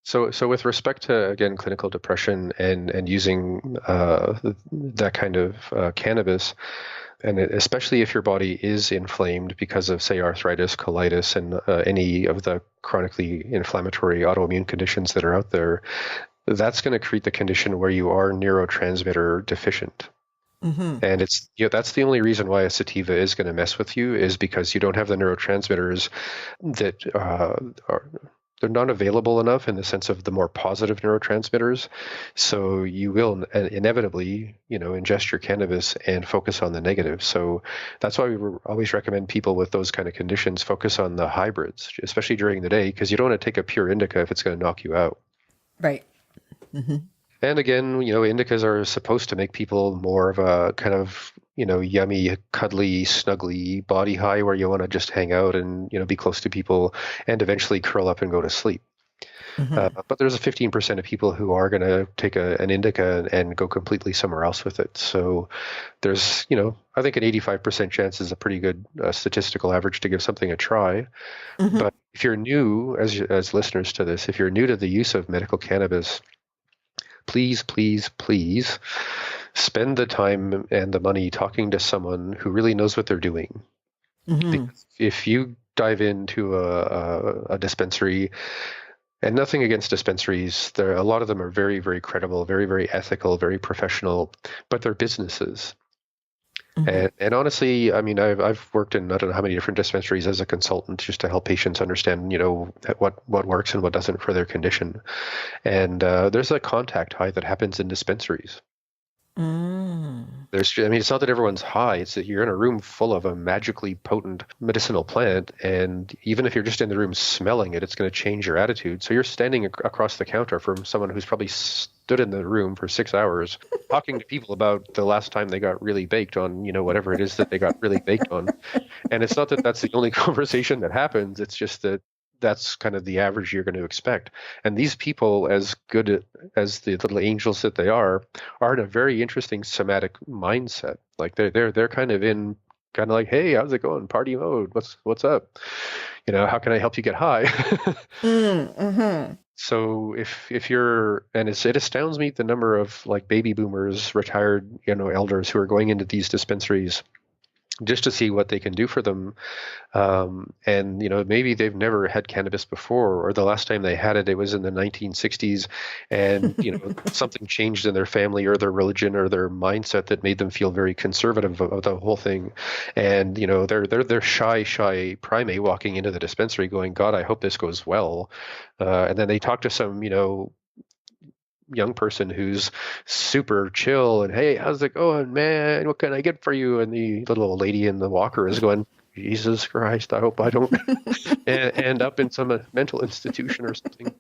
So with respect to, again, clinical depression and using that kind of cannabis, and especially if your body is inflamed because of, say, arthritis, colitis, and any of the chronically inflammatory autoimmune conditions that are out there, that's going to create the condition where you are neurotransmitter deficient. And it's that's the only reason why a sativa is going to mess with you, is because you don't have the neurotransmitters that they're not available enough in the sense of the more positive neurotransmitters. So you will inevitably, ingest your cannabis and focus on the negative. So that's why we always recommend people with those kind of conditions focus on the hybrids, especially during the day, because you don't want to take a pure indica if it's going to knock you out. Right. And again, indicas are supposed to make people more of a kind of, yummy, cuddly, snuggly body high where you want to just hang out and, be close to people and eventually curl up and go to sleep. But there's a 15% of people who are going to take an indica and go completely somewhere else with it. So there's, I think an 85% chance is a pretty good statistical average to give something a try. But if you're new, as listeners to this, if you're new to the use of medical cannabis, please, please, please spend the time and the money talking to someone who really knows what they're doing. Because if you dive into a dispensary, and nothing against dispensaries, a lot of them are very, very credible, very, very ethical, very professional, but they're businesses. And honestly, I mean, I've worked in I don't know how many different dispensaries as a consultant just to help patients understand, what works and what doesn't for their condition. And there's a contact high that happens in dispensaries. It's not that everyone's high. It's that you're in a room full of a magically potent medicinal plant, and even if you're just in the room smelling it, it's going to change your attitude. So you're standing across the counter from someone who's probably stood in the room for 6 hours talking to people about the last time they got really baked on, whatever it is that they got really baked on. And it's not that that's the only conversation that happens. It's just that that's kind of the average you're going to expect. And these people, as good as the little angels that they are in a very interesting somatic mindset. Like they're kind of in kind of like, hey, how's it going? Party mode. What's up? How can I help you get high? So if you're, and it astounds me the number of like baby boomers, retired, elders who are going into these dispensaries just to see what they can do for them. And, maybe they've never had cannabis before, or the last time they had it, it was in the 1960s. And, something changed in their family or their religion or their mindset that made them feel very conservative of the whole thing. And, they're shy primate walking into the dispensary going, God, I hope this goes well. And then they talk to some, young person who's super chill and, hey, how's it going, man? What can I get for you? And the little lady in the walker is going, Jesus Christ, I hope I don't end up in some mental institution or something.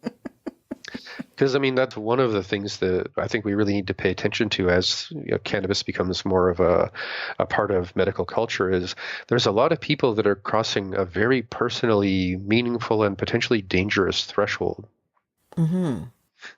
Because, that's one of the things that I think we really need to pay attention to as cannabis becomes more of a part of medical culture, is there's a lot of people that are crossing a very personally meaningful and potentially dangerous threshold.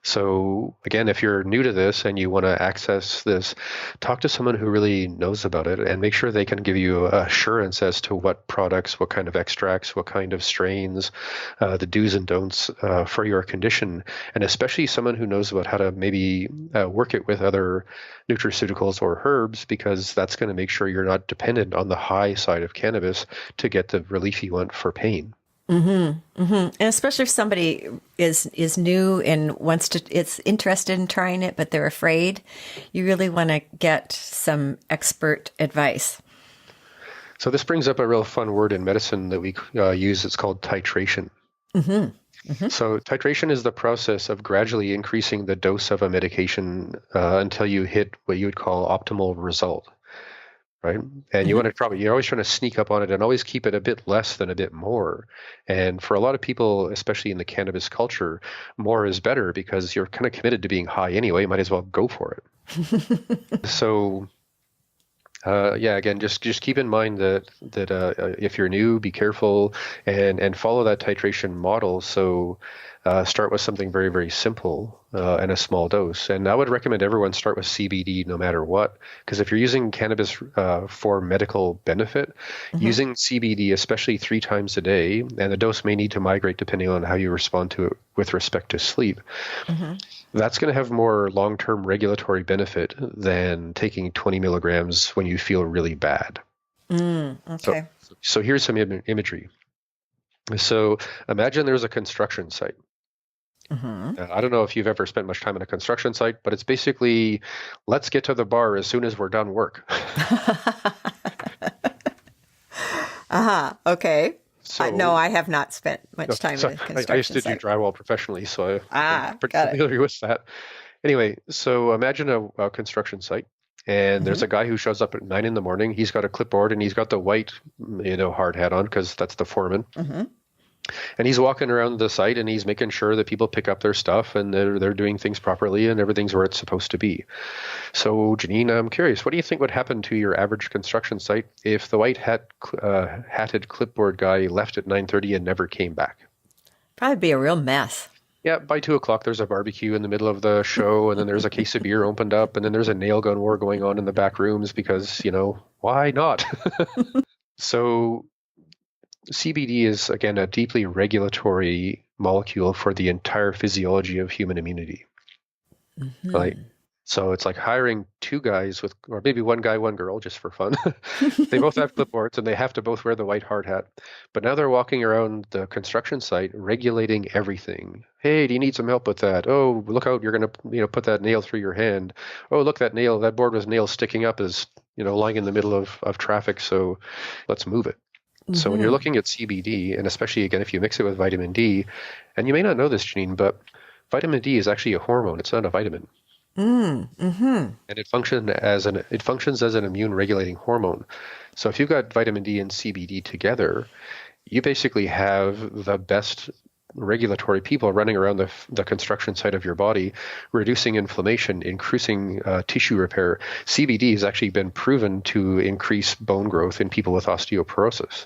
So again, if you're new to this and you want to access this, talk to someone who really knows about it and make sure they can give you assurance as to what products, what kind of extracts, what kind of strains, the do's and don'ts for your condition, and especially someone who knows about how to maybe work it with other nutraceuticals or herbs, because that's going to make sure you're not dependent on the high side of cannabis to get the relief you want for pain. And especially if somebody is new and is interested in trying it, but they're afraid, you really want to get some expert advice. So this brings up a real fun word in medicine that we use. It's called titration. So titration is the process of gradually increasing the dose of a medication until you hit what you would call optimal result. Right. And you want to you're always trying to sneak up on it and always keep it a bit less than a bit more. And for a lot of people, especially in the cannabis culture, more is better because you're kind of committed to being high anyway. You might as well go for it. So Yeah, again, just keep in mind that if you're new, be careful and follow that titration model. So start with something very, very simple and a small dose. And I would recommend everyone start with CBD no matter what, because if you're using cannabis for medical benefit, Mm-hmm. using CBD, especially 3 times a day, and the dose may need to migrate depending on how you respond to it with respect to sleep. Mm-hmm. That's going to have more long-term regulatory benefit than taking 20 milligrams when you feel really bad. So, Okay. so here's some imagery. So imagine there's a construction site. Mm-hmm. I don't know if you've ever spent much time on a construction site, but it's basically, let's get to the bar as soon as we're done work. Uh-huh. Okay. No, So, I have not spent much time so in a I used construction to do site. drywall professionally, so I'm pretty Got it. familiar with that. Anyway, so imagine a construction site, and there's Mm-hmm. a guy who shows up at 9 in the morning. He's got a clipboard and he's got the white, hard hat on because that's the foreman. Mm-hmm. And he's walking around the site and he's making sure that people pick up their stuff and they're doing things properly and everything's where it's supposed to be. So, Janine, I'm curious, what do you think would happen to your average construction site if the hatted clipboard guy left at 9:30 and never came back? Probably be a real mess. Yeah, by 2 o'clock, there's a barbecue in the middle of the show, and then there's a case of beer opened up, and then there's a nail gun war going on in the back rooms because, why not? So CBD is, again, a deeply regulatory molecule for the entire physiology of human immunity. Like, Mm-hmm. so it's like hiring 2 guys or maybe 1 guy, 1 girl, just for fun. They both have clipboards and they have to both wear the white hard hat. But now they're walking around the construction site regulating everything. Hey, do you need some help with that? Oh, look out, you're going to, put that nail through your hand. Oh, look, that board with nails sticking up is, lying in the middle of traffic. So let's move it. So when you're Mm-hmm. looking at CBD, and especially again, if you mix it with vitamin D, and you may not know this, Janine, but vitamin D is actually a hormone. It's not a vitamin. Mm-hmm. And it functions as an immune regulating hormone. So if you've got vitamin D and CBD together, you basically have the best regulatory people running around the construction site of your body, reducing inflammation, increasing tissue repair. CBD has actually been proven to increase bone growth in people with osteoporosis.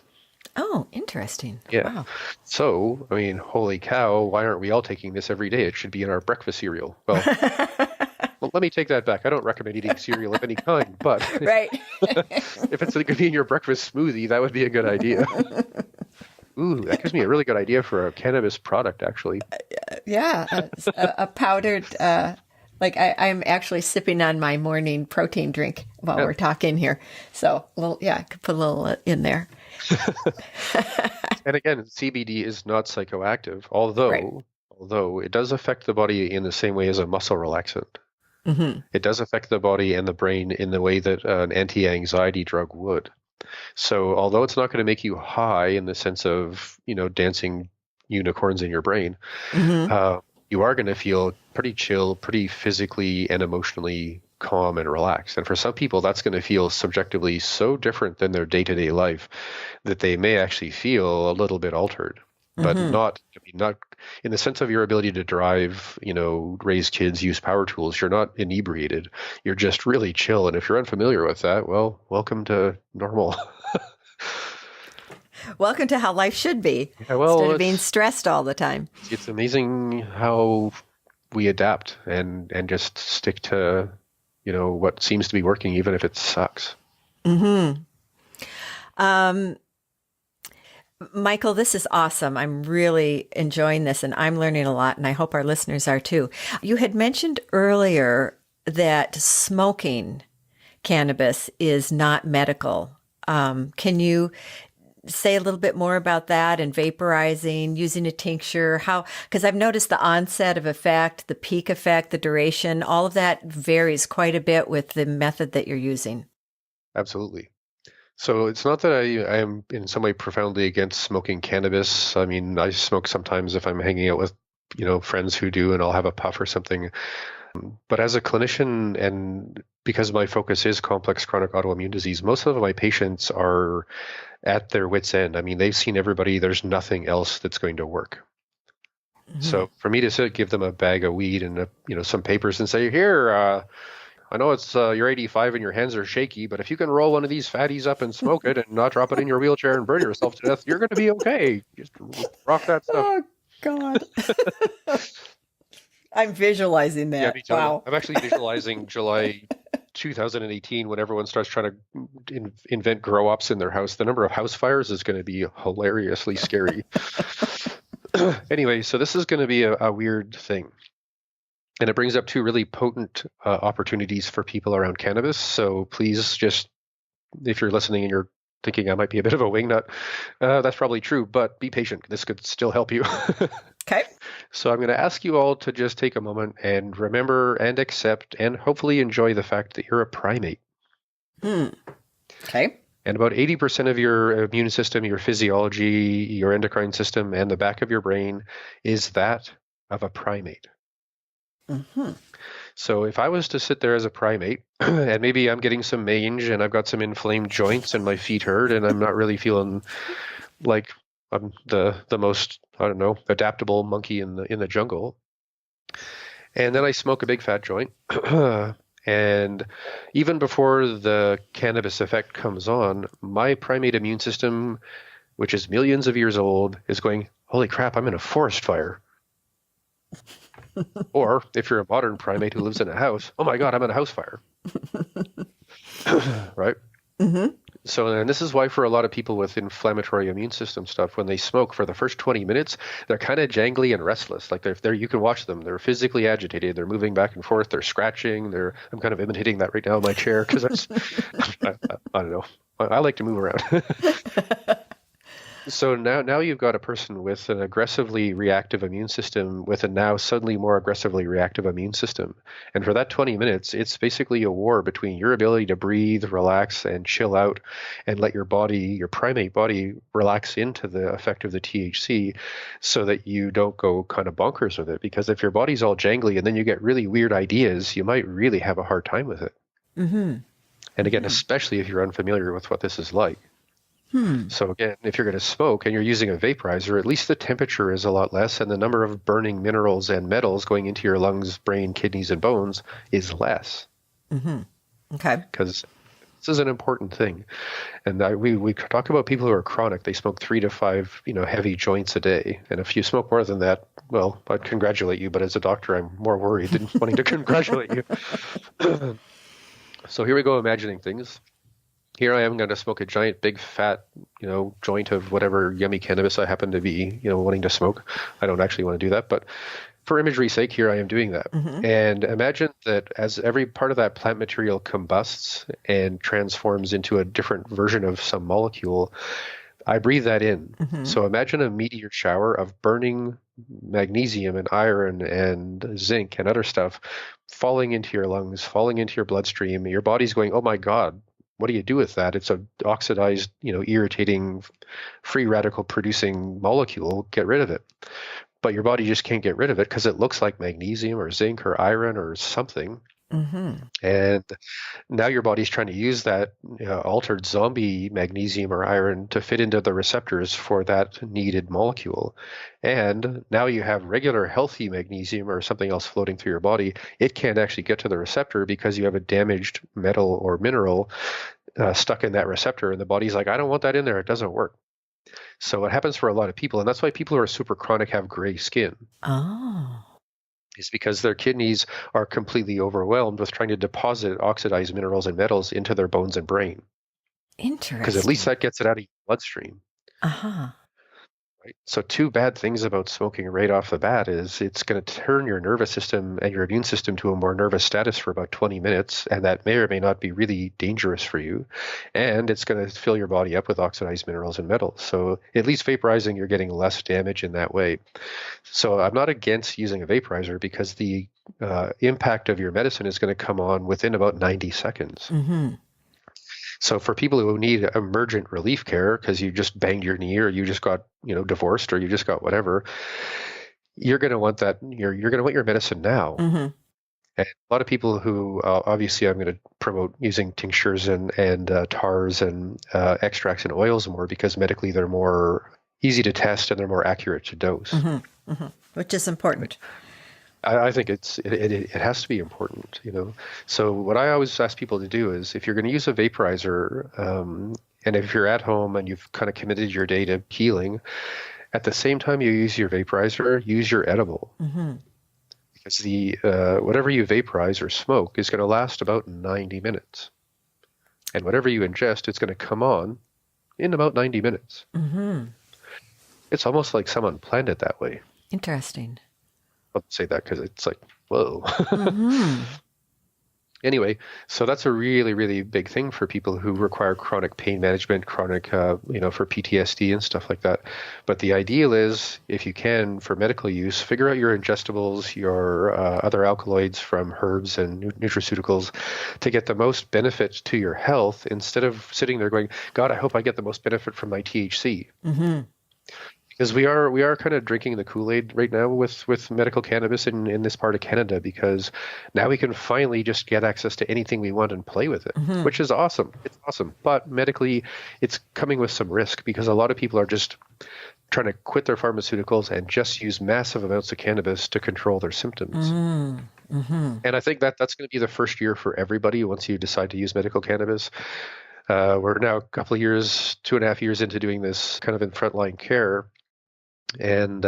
Oh, interesting. Yeah. Wow. So, I mean, holy cow, why aren't we all taking this every day? It should be in our breakfast cereal. Well, let me take that back. I don't recommend eating cereal of any kind, but Right. if it's going to be in your breakfast smoothie, that would be a good idea. Ooh, that gives me a really good idea for a cannabis product, actually. Yeah. A powdered, I'm actually sipping on my morning protein drink while Yeah. we're talking here. So, I could put a little in there. And again, CBD is not psychoactive, Right. although it does affect the body in the same way as a muscle relaxant. Mm-hmm. It does affect the body and the brain in the way that an anti-anxiety drug would. So although it's not going to make you high in the sense of, dancing unicorns in your brain, Mm-hmm. you are going to feel pretty chill, pretty physically and emotionally calm and relaxed. And for some people, that's going to feel subjectively so different than their day-to-day life that they may actually feel a little bit altered. But Mm-hmm. not in the sense of your ability to drive, raise kids, use power tools. You're not inebriated. You're just really chill. And if you're unfamiliar with that, well, welcome to normal. Welcome to how life should be Yeah, well, instead of being stressed all the time. it's amazing how we adapt and just stick to, what seems to be working, even if it sucks. Mm-hmm. Michael, this is awesome. I'm really enjoying this and I'm learning a lot, and I hope our listeners are too. You had mentioned earlier that smoking cannabis is not medical. Can you say a little bit more about that and vaporizing, using a tincture? Because I've noticed the onset of effect, the peak effect, the duration, all of that varies quite a bit with the method that you're using. Absolutely. So it's not that I am in some way profoundly against smoking cannabis. I mean, I smoke sometimes if I'm hanging out with, friends who do, and I'll have a puff or something. But as a clinician, and because my focus is complex chronic autoimmune disease, most of my patients are at their wits' end. I mean, they've seen everybody. There's nothing else that's going to work. Mm-hmm. So for me to give them a bag of weed and some papers and say, here, I know it's you're 85 and your hands are shaky, but if you can roll one of these fatties up and smoke it and not drop it in your wheelchair and burn yourself to death, you're going to be okay. Just rock that stuff. Oh, God. I'm visualizing Yeah, that. me too. Wow. I'm actually visualizing July 2018 when everyone starts trying to invent grow-ops in their house. The number of house fires is going to be hilariously scary. Anyway, so this is going to be a weird thing. And it brings up two really potent opportunities for people around cannabis. So please just, if you're listening and you're thinking I might be a bit of a wingnut, that's probably true, but be patient. This could still help you. Okay. So I'm going to ask you all to just take a moment and remember and accept and hopefully enjoy the fact that you're a primate. Okay. And about 80% of your immune system, your physiology, your endocrine system, and the back of your brain is that of a primate. So if I was to sit there as a primate, and maybe I'm getting some mange and I've got some inflamed joints and my feet hurt and I'm not really feeling like I'm the most, I don't know, adaptable monkey in the jungle. And then I smoke a big fat joint. And even before the cannabis effect comes on, my primate immune system, which is millions of years old, is going, holy crap, I'm in a forest fire. Or if you're a modern primate who lives in a house, oh my God, I'm in a house fire. Right? Mm-hmm. So, and this is why for a lot of people with inflammatory immune system stuff, when they smoke for the first 20 minutes, they're kind of jangly and restless. Like they're you can watch them. They're physically agitated. They're moving back and forth. They're scratching. I'm kind of imitating that right now in my chair because I don't know. I like to move around. So now you've got a person with an aggressively reactive immune system with a now suddenly more aggressively reactive immune system. And for that 20 minutes, it's basically a war between your ability to breathe, relax, and chill out and let your body, your primate body, relax into the effect of the THC so that you don't go kind of bonkers with it. Because if your body's all jangly and then you get really weird ideas, you might really have a hard time with it. Mm-hmm. And again, especially if you're unfamiliar with what this is like. So again, if you're going to smoke and you're using a vaporizer, at least the temperature is a lot less and the number of burning minerals and metals going into your lungs, brain, kidneys, and bones is less. Mm-hmm. Okay. Because this is an important thing. And we talk about people who are chronic. They smoke 3 to 5, heavy joints a day. And if you smoke more than that, well, I'd congratulate you. But as a doctor, I'm more worried than wanting to congratulate you. So here we go, imagining things. Here I am going to smoke a giant, big, fat, joint of whatever yummy cannabis I happen to be, wanting to smoke. I don't actually want to do that, but for imagery's sake, here I am doing that. Mm-hmm. And imagine that as every part of that plant material combusts and transforms into a different version of some molecule, I breathe that in. Mm-hmm. So imagine a meteor shower of burning magnesium and iron and zinc and other stuff falling into your lungs, falling into your bloodstream. Your body's going, oh my God. What do you do with that? It's a oxidized, irritating, free radical producing molecule. Get rid of it. But your body just can't get rid of it because it looks like magnesium or zinc or iron or something. Mm-hmm. And now your body's trying to use that altered zombie magnesium or iron to fit into the receptors for that needed molecule. And now you have regular healthy magnesium or something else floating through your body. It can't actually get to the receptor because you have a damaged metal or mineral stuck in that receptor. And the body's like, I don't want that in there. It doesn't work. So it happens for a lot of people. And that's why people who are super chronic have gray skin. Oh. Is because their kidneys are completely overwhelmed with trying to deposit oxidized minerals and metals into their bones and brain. Interesting. Because at least that gets it out of your bloodstream. Uh-huh. Right? So 2 bad things about smoking right off the bat is it's going to turn your nervous system and your immune system to a more nervous status for about 20 minutes, and that may or may not be really dangerous for you. And it's going to fill your body up with oxidized minerals and metals. So at least vaporizing, you're getting less damage in that way. So I'm not against using a vaporizer because the impact of your medicine is going to come on within about 90 seconds. Mm-hmm. So for people who need emergent relief care because you just banged your knee or you just got divorced or you just got whatever, you're going to want that. You're going to want your medicine now. Mm-hmm. And a lot of people who obviously I'm going to promote using tinctures and tars and extracts and oils more because medically they're more easy to test and they're more accurate to dose. Mm-hmm. Mm-hmm. Which is important. I think it has to be important, you know. So what I always ask people to do is, if you're going to use a vaporizer, and if you're at home and you've kind of committed your day to healing, at the same time you use your vaporizer, use your edible. Mm-hmm. Because the whatever you vaporize or smoke is going to last about 90 minutes. And whatever you ingest, it's going to come on in about 90 minutes. Mm-hmm. It's almost like someone planned it that way. Interesting. I'll say that because it's like, whoa. Mm-hmm. Anyway, so that's a really, really big thing for people who require chronic pain management, chronic, for PTSD and stuff like that. But the ideal is, if you can, for medical use, figure out your ingestibles, your other alkaloids from herbs and nutraceuticals to get the most benefit to your health, instead of sitting there going, God, I hope I get the most benefit from my THC. Mm-hmm. Because we are kind of drinking the Kool-Aid right now with medical cannabis in this part of Canada, because now we can finally just get access to anything we want and play with it, Mm-hmm. which is awesome. It's awesome. But medically, it's coming with some risk, because a lot of people are just trying to quit their pharmaceuticals and just use massive amounts of cannabis to control their symptoms. Mm-hmm. And I think that's going to be the first year for everybody once you decide to use medical cannabis. We're now a couple of years, 2.5 years into doing this kind of in frontline care. And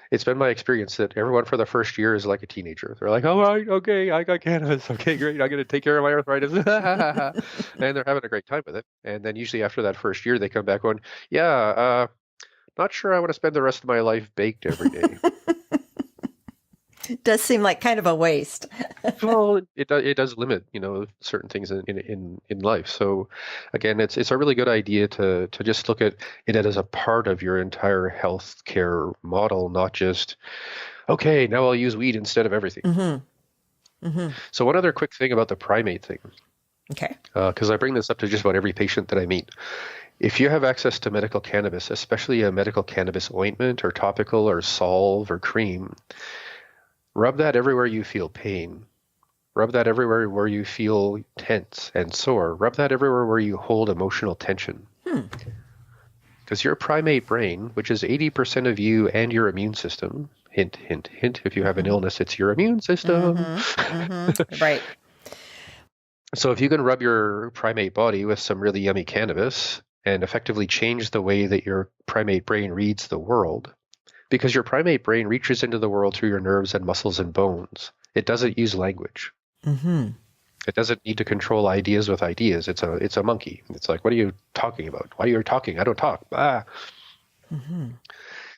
it's been my experience that everyone for the first year is like a teenager. They're like, all right, okay, I got cannabis. Okay, great. I'm going to take care of my arthritis. And they're having a great time with it. And then usually after that first year, they come back going, yeah, not sure I want to spend the rest of my life baked every day. It does seem like kind of a waste. Well, it does limit, certain things in life. So again, it's a really good idea to just look at it as a part of your entire health care model, not just, okay, now I'll use weed instead of everything. Mm-hmm. Mm-hmm. So one other quick thing about the primate thing, Okay. because I bring this up to just about every patient that I meet. If you have access to medical cannabis, especially a medical cannabis ointment or topical or salve or cream, rub that everywhere you feel pain. Rub that everywhere where you feel tense and sore. Rub that everywhere where you hold emotional tension. Because your primate brain, which is 80% of you and your immune system, hint, hint, hint, if you have an illness, it's your immune system. Mm-hmm. Mm-hmm. Right. So if you can rub your primate body with some really yummy cannabis and effectively change the way that your primate brain reads the world, because your primate brain reaches into the world through your nerves and muscles and bones. It doesn't use language. Mm-hmm. It doesn't need to control ideas with ideas. It's a monkey. It's like, what are you talking about? Why are you talking? I don't talk. Mm-hmm.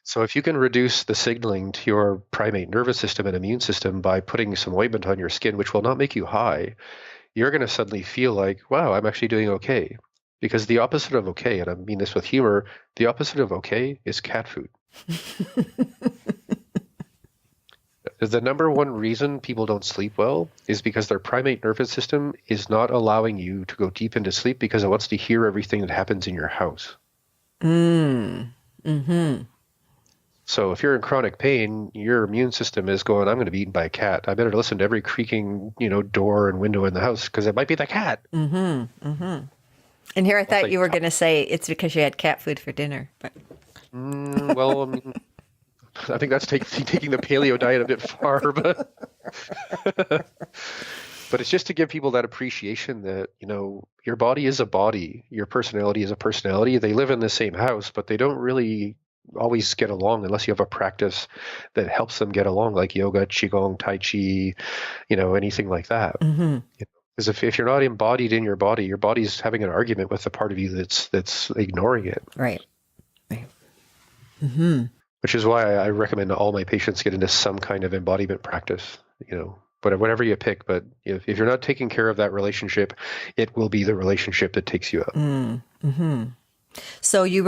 So if you can reduce the signaling to your primate nervous system and immune system by putting some ointment on your skin, which will not make you high, you're going to suddenly feel like, wow, I'm actually doing okay. Because the opposite of okay, and I mean this with humor, the opposite of okay is cat food. The number one reason people don't sleep well is because their primate nervous system is not allowing you to go deep into sleep, because it wants to hear everything that happens in your house. Mm-hmm. So if you're in chronic pain, your immune system is going, I'm going to be eaten by a cat. I better listen to every creaking, door and window in the house, because it might be the cat. Mm-hmm. Mm-hmm. And here I thought you were going to say it's because you had cat food for dinner. But Well, I mean, I think that's taking the paleo diet a bit far, but but it's just to give people that appreciation that, your body is a body, your personality is a personality. They live in the same house, but they don't really always get along unless you have a practice that helps them get along, like yoga, qigong, tai chi, anything like that. mm-hmm. Because if you're not embodied in your body's having an argument with the part of you that's ignoring it. Right. Right. Mm-hmm. Which is why I recommend all my patients get into some kind of embodiment practice, but whatever you pick. But if you're not taking care of that relationship, it will be the relationship that takes you out. Mm-hmm. So you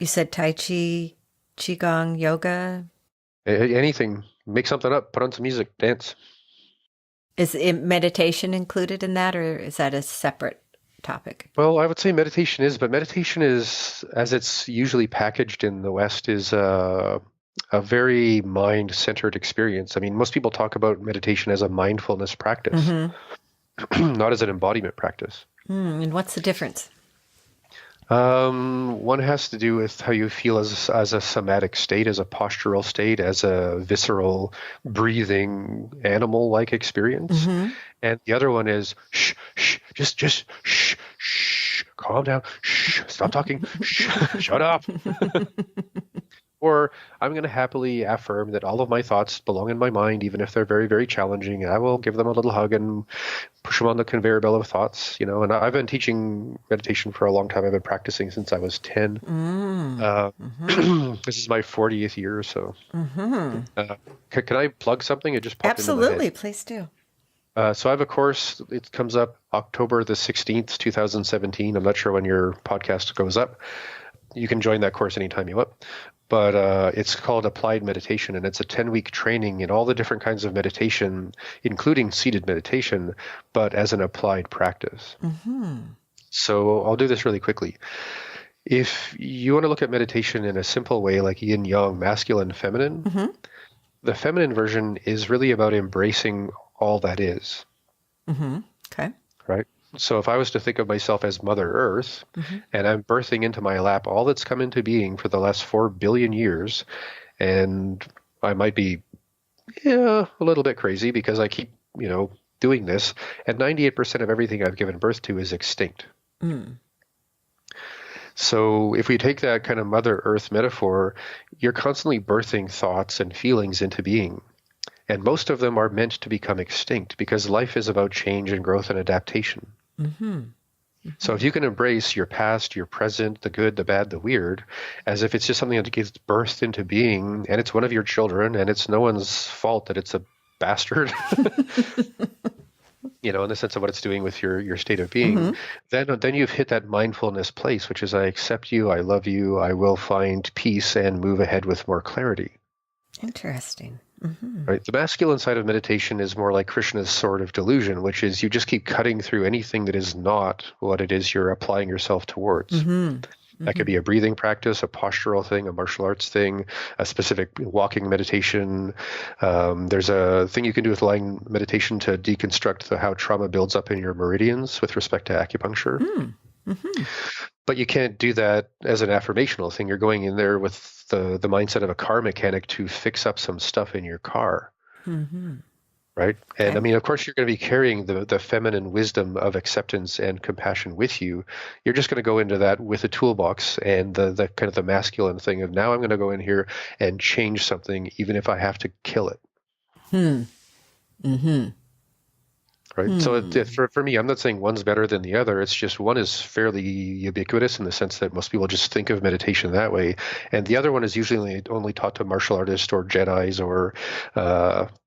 said Tai Chi, Qigong, yoga? Anything. Make something up, put on some music, dance. Is meditation included in that, or is that a separate topic? Well, I would say meditation is, but meditation is, as it's usually packaged in the West, is a very mind-centered experience. I mean, most people talk about meditation as a mindfulness practice, not as an embodiment practice. And what's the difference? One has to do with how you feel as a somatic state, as a postural state, as a visceral, breathing, animal-like experience. Mm-hmm. And the other one is just shh, calm down, shh, stop talking, shh, shut up. Or I'm going to happily affirm that all of my thoughts belong in my mind, even if they're very, very challenging. I will give them a little hug and push them on the conveyor belt of thoughts, And I've been teaching meditation for a long time. I've been practicing since I was 10. This is my 40th year or so. Can I plug something? It just popped into my head. Absolutely, please do. So I have a course. It comes up October the 16th, 2017. I'm not sure when your podcast goes up. You can join that course anytime you want. But it's called Applied Meditation, and it's a 10-week training in all the different kinds of meditation, including seated meditation, but as an applied practice. So I'll do this really quickly. If you want to look at meditation in a simple way, like yin-yang, masculine, feminine, the feminine version is really about embracing all that is. Okay. Right? So if I was to think of myself as Mother Earth, and I'm birthing into my lap all that's come into being for the last 4 billion years, and I might be a little bit crazy because I keep, doing this, and 98% of everything I've given birth to is extinct. So if we take that kind of Mother Earth metaphor, you're constantly birthing thoughts and feelings into being. And most of them are meant to become extinct because life is about change and growth and adaptation. So if you can embrace your past, your present, the good, the bad, the weird, as if it's just something that gets birthed into being, and it's one of your children, and it's no one's fault that it's a bastard, in the sense of what it's doing with your state of being, then you've hit that mindfulness place, which is I accept you, I love you, I will find peace and move ahead with more clarity. Interesting. Right. The masculine side of meditation is more like Krishna's sword of delusion, which is you just keep cutting through anything that is not what it is you're applying yourself towards. That could be a breathing practice, a postural thing, a martial arts thing, a specific walking meditation. There's a thing you can do with lying meditation to deconstruct how trauma builds up in your meridians with respect to acupuncture. But you can't do that as an affirmational thing. You're going in there with the mindset of a car mechanic to fix up some stuff in your car. Right? And I mean, of course, you're going to be carrying the feminine wisdom of acceptance and compassion with you. You're just going to go into that with a toolbox and the kind of the masculine thing of now I'm going to go in here and change something, even if I have to kill it. Right. So for me, I'm not saying one's better than the other. It's just one is fairly ubiquitous in the sense that most people just think of meditation that way. And the other one is usually only taught to martial artists or Jedis or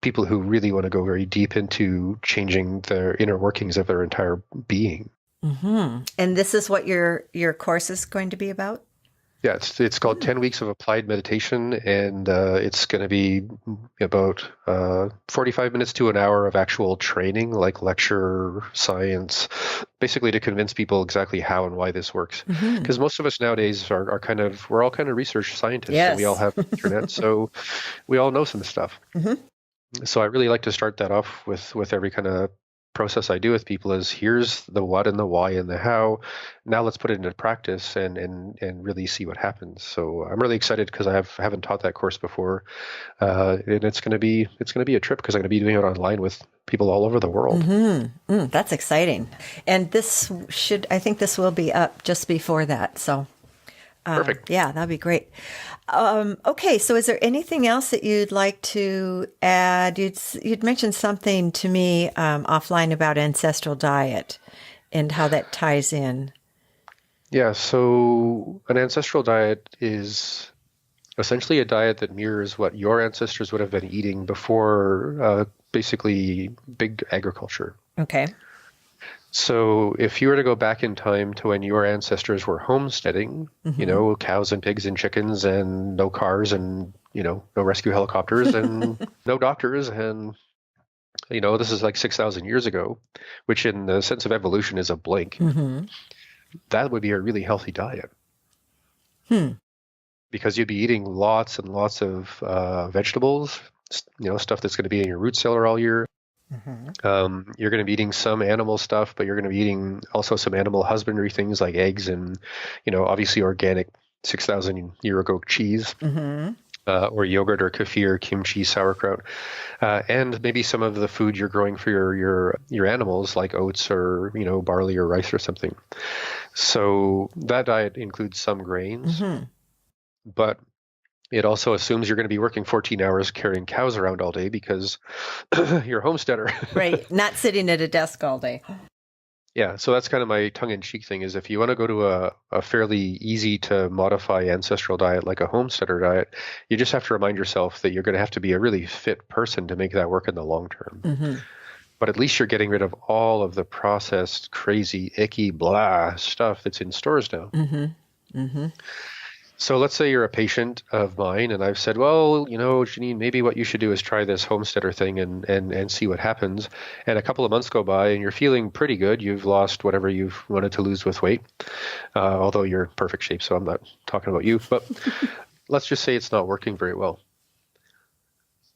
people who really want to go very deep into changing their inner workings of their entire being. And this is what your course is going to be about? Yeah, it's called 10 Weeks of Applied Meditation, and it's going to be about 45 minutes to an hour of actual training, like lecture, science, basically to convince people exactly how and why this works. Because most of us nowadays we're all kind of research scientists, and we all have internet, so we all know some stuff. So I really like to start that off with every kind of process I do with people is here's the what and the why and the how. Now let's put it into practice and really see what happens. So I'm really excited because I haven't taught that course before, and it's going to be a trip because I'm going to be doing it online with people all over the world. That's exciting. And I think this will be up just before that. So perfect. Yeah, that'd be great. Okay, so is there anything else that you'd like to add? You'd mentioned something to me offline about ancestral diet and how that ties in. Yeah, so an ancestral diet is essentially a diet that mirrors what your ancestors would have been eating before basically big agriculture. Okay. So if you were to go back in time to when your ancestors were homesteading, cows and pigs and chickens and no cars and, no rescue helicopters and no doctors and, this is like 6,000 years ago, which in the sense of evolution is a blink. That would be a really healthy diet. Because you'd be eating lots and lots of vegetables, stuff that's going to be in your root cellar all year. You're going to be eating some animal stuff, but you're going to be eating also some animal husbandry things like eggs and, obviously organic 6,000 year ago cheese. Or yogurt or kefir, kimchi, sauerkraut, and maybe some of the food you're growing for your animals, like oats or barley or rice or something. So that diet includes some grains, but it also assumes you're going to be working 14 hours carrying cows around all day because you're a homesteader. Right. Not sitting at a desk all day. Yeah, so that's kind of my tongue-in-cheek thing is if you want to go to a fairly easy to modify ancestral diet like a homesteader diet, you just have to remind yourself that you're going to have to be a really fit person to make that work in the long term. But at least you're getting rid of all of the processed, crazy, icky, blah stuff that's in stores now. So let's say you're a patient of mine and I've said, well, Janine, maybe what you should do is try this homesteader thing and see what happens. And a couple of months go by and you're feeling pretty good. You've lost whatever you've wanted to lose with weight, although you're in perfect shape, so I'm not talking about you. But let's just say it's not working very well.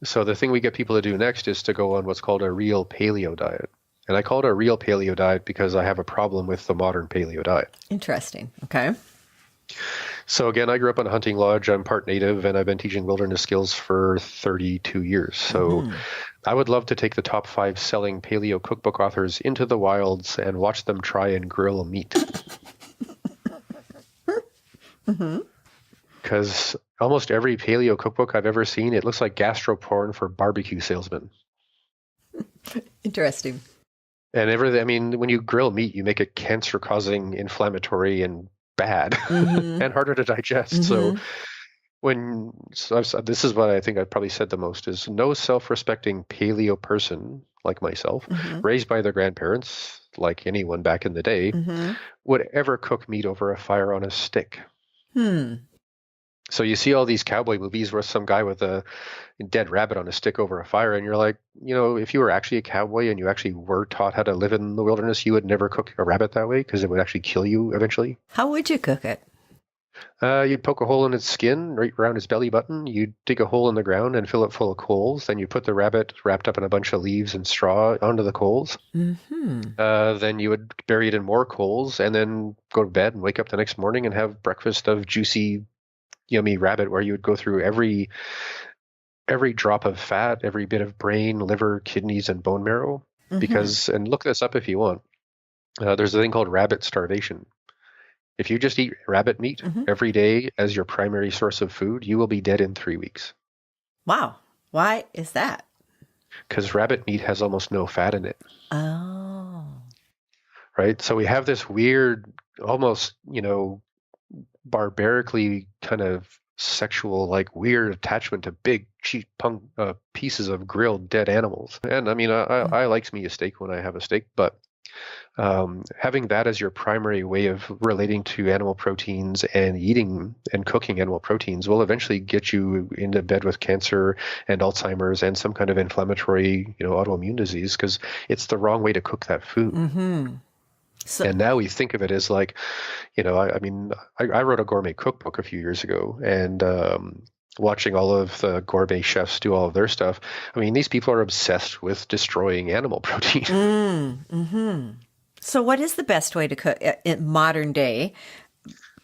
So the thing we get people to do next is to go on what's called a real paleo diet. And I call it a real paleo diet because I have a problem with the modern paleo diet. Interesting. Okay. So again, I grew up in a hunting lodge. I'm part native, and I've been teaching wilderness skills for 32 years. So I would love to take the top 5 selling paleo cookbook authors into the wilds and watch them try and grill meat. Because almost every paleo cookbook I've ever seen, it looks like gastro porn for barbecue salesmen. Interesting. And when you grill meat, you make it cancer-causing, inflammatory, and bad and harder to digest. So this is what I think I've probably said the most is no self-respecting paleo person like myself, raised by their grandparents, like anyone back in the day, would ever cook meat over a fire on a stick. So you see all these cowboy movies where some guy with a dead rabbit on a stick over a fire, and you're like, if you were actually a cowboy and you actually were taught how to live in the wilderness, you would never cook a rabbit that way because it would actually kill you eventually. How would you cook it? You'd poke a hole in its skin right around its belly button. You'd dig a hole in the ground and fill it full of coals. Then you put the rabbit wrapped up in a bunch of leaves and straw onto the coals. Then you would bury it in more coals and then go to bed and wake up the next morning and have breakfast of juicy, yummy rabbit where you would go through every drop of fat, every bit of brain, liver, kidneys, and bone marrow. Because, and look this up if you want, there's a thing called rabbit starvation. If you just eat rabbit meat every day as your primary source of food, you will be dead in 3 weeks. Wow. Why is that? Because rabbit meat has almost no fat in it. Oh. Right? So we have this weird, almost, barbarically kind of sexual, like weird attachment to big, cheap pieces of grilled dead animals. And I like me a steak when I have a steak, but having that as your primary way of relating to animal proteins and eating and cooking animal proteins will eventually get you into bed with cancer and Alzheimer's and some kind of inflammatory, autoimmune disease because it's the wrong way to cook that food. So, and now we think of it as like, I wrote a gourmet cookbook a few years ago, and watching all of the gourmet chefs do all of their stuff, these people are obsessed with destroying animal protein. So what is the best way to cook in modern day?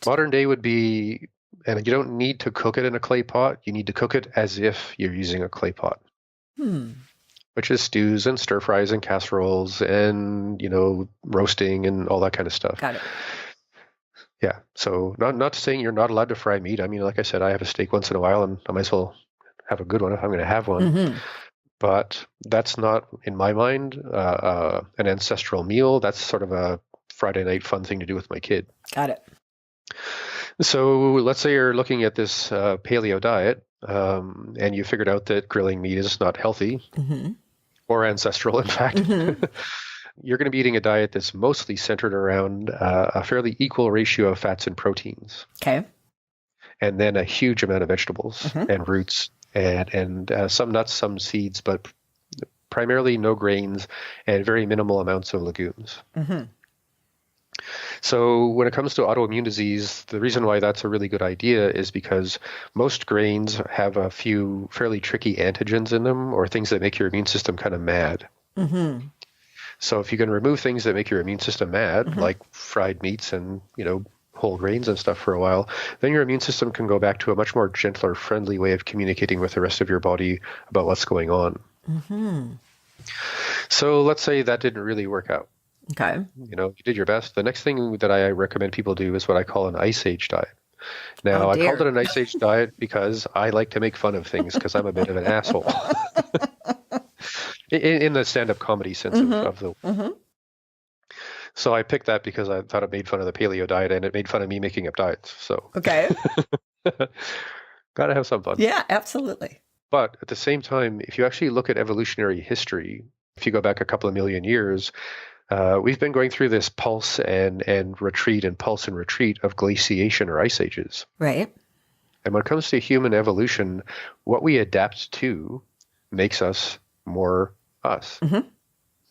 Modern day would be, and you don't need to cook it in a clay pot. You need to cook it as if you're using a clay pot. Which is stews and stir fries and casseroles and, roasting and all that kind of stuff. Got it. Yeah. So not saying you're not allowed to fry meat. Like I said, I have a steak once in a while and I might as well have a good one if I'm going to have one. But that's not, in my mind, an ancestral meal. That's sort of a Friday night fun thing to do with my kid. Got it. So let's say you're looking at this paleo diet and you figured out that grilling meat is not healthy. Or ancestral, in fact. You're going to be eating a diet that's mostly centered around a fairly equal ratio of fats and proteins. Okay. And then a huge amount of vegetables and roots and some nuts, some seeds, but primarily no grains and very minimal amounts of legumes. So when it comes to autoimmune disease, the reason why that's a really good idea is because most grains have a few fairly tricky antigens in them or things that make your immune system kind of mad. Mm-hmm. So if you can remove things that make your immune system mad, Mm-hmm. like fried meats and, whole grains and stuff for a while, then your immune system can go back to a much more gentler, friendly way of communicating with the rest of your body about what's going on. Mm-hmm. So let's say that didn't really work out. Okay. You did your best. The next thing that I recommend people do is what I call an ice age diet. Oh Now, I called it dear. an ice age diet because I like to make fun of things because I'm a bit of an asshole in the stand-up comedy sense of the. Mm-hmm. Mm-hmm. So I picked that because I thought it made fun of the paleo diet and it made fun of me making up diets. So Okay. got to have some fun. Yeah, absolutely. But at the same time, if you actually look at evolutionary history, if you go back a couple of million years, we've been going through this pulse and retreat and pulse and retreat of glaciation or ice ages. Right. And when it comes to human evolution, what we adapt to makes us more us, Mm-hmm.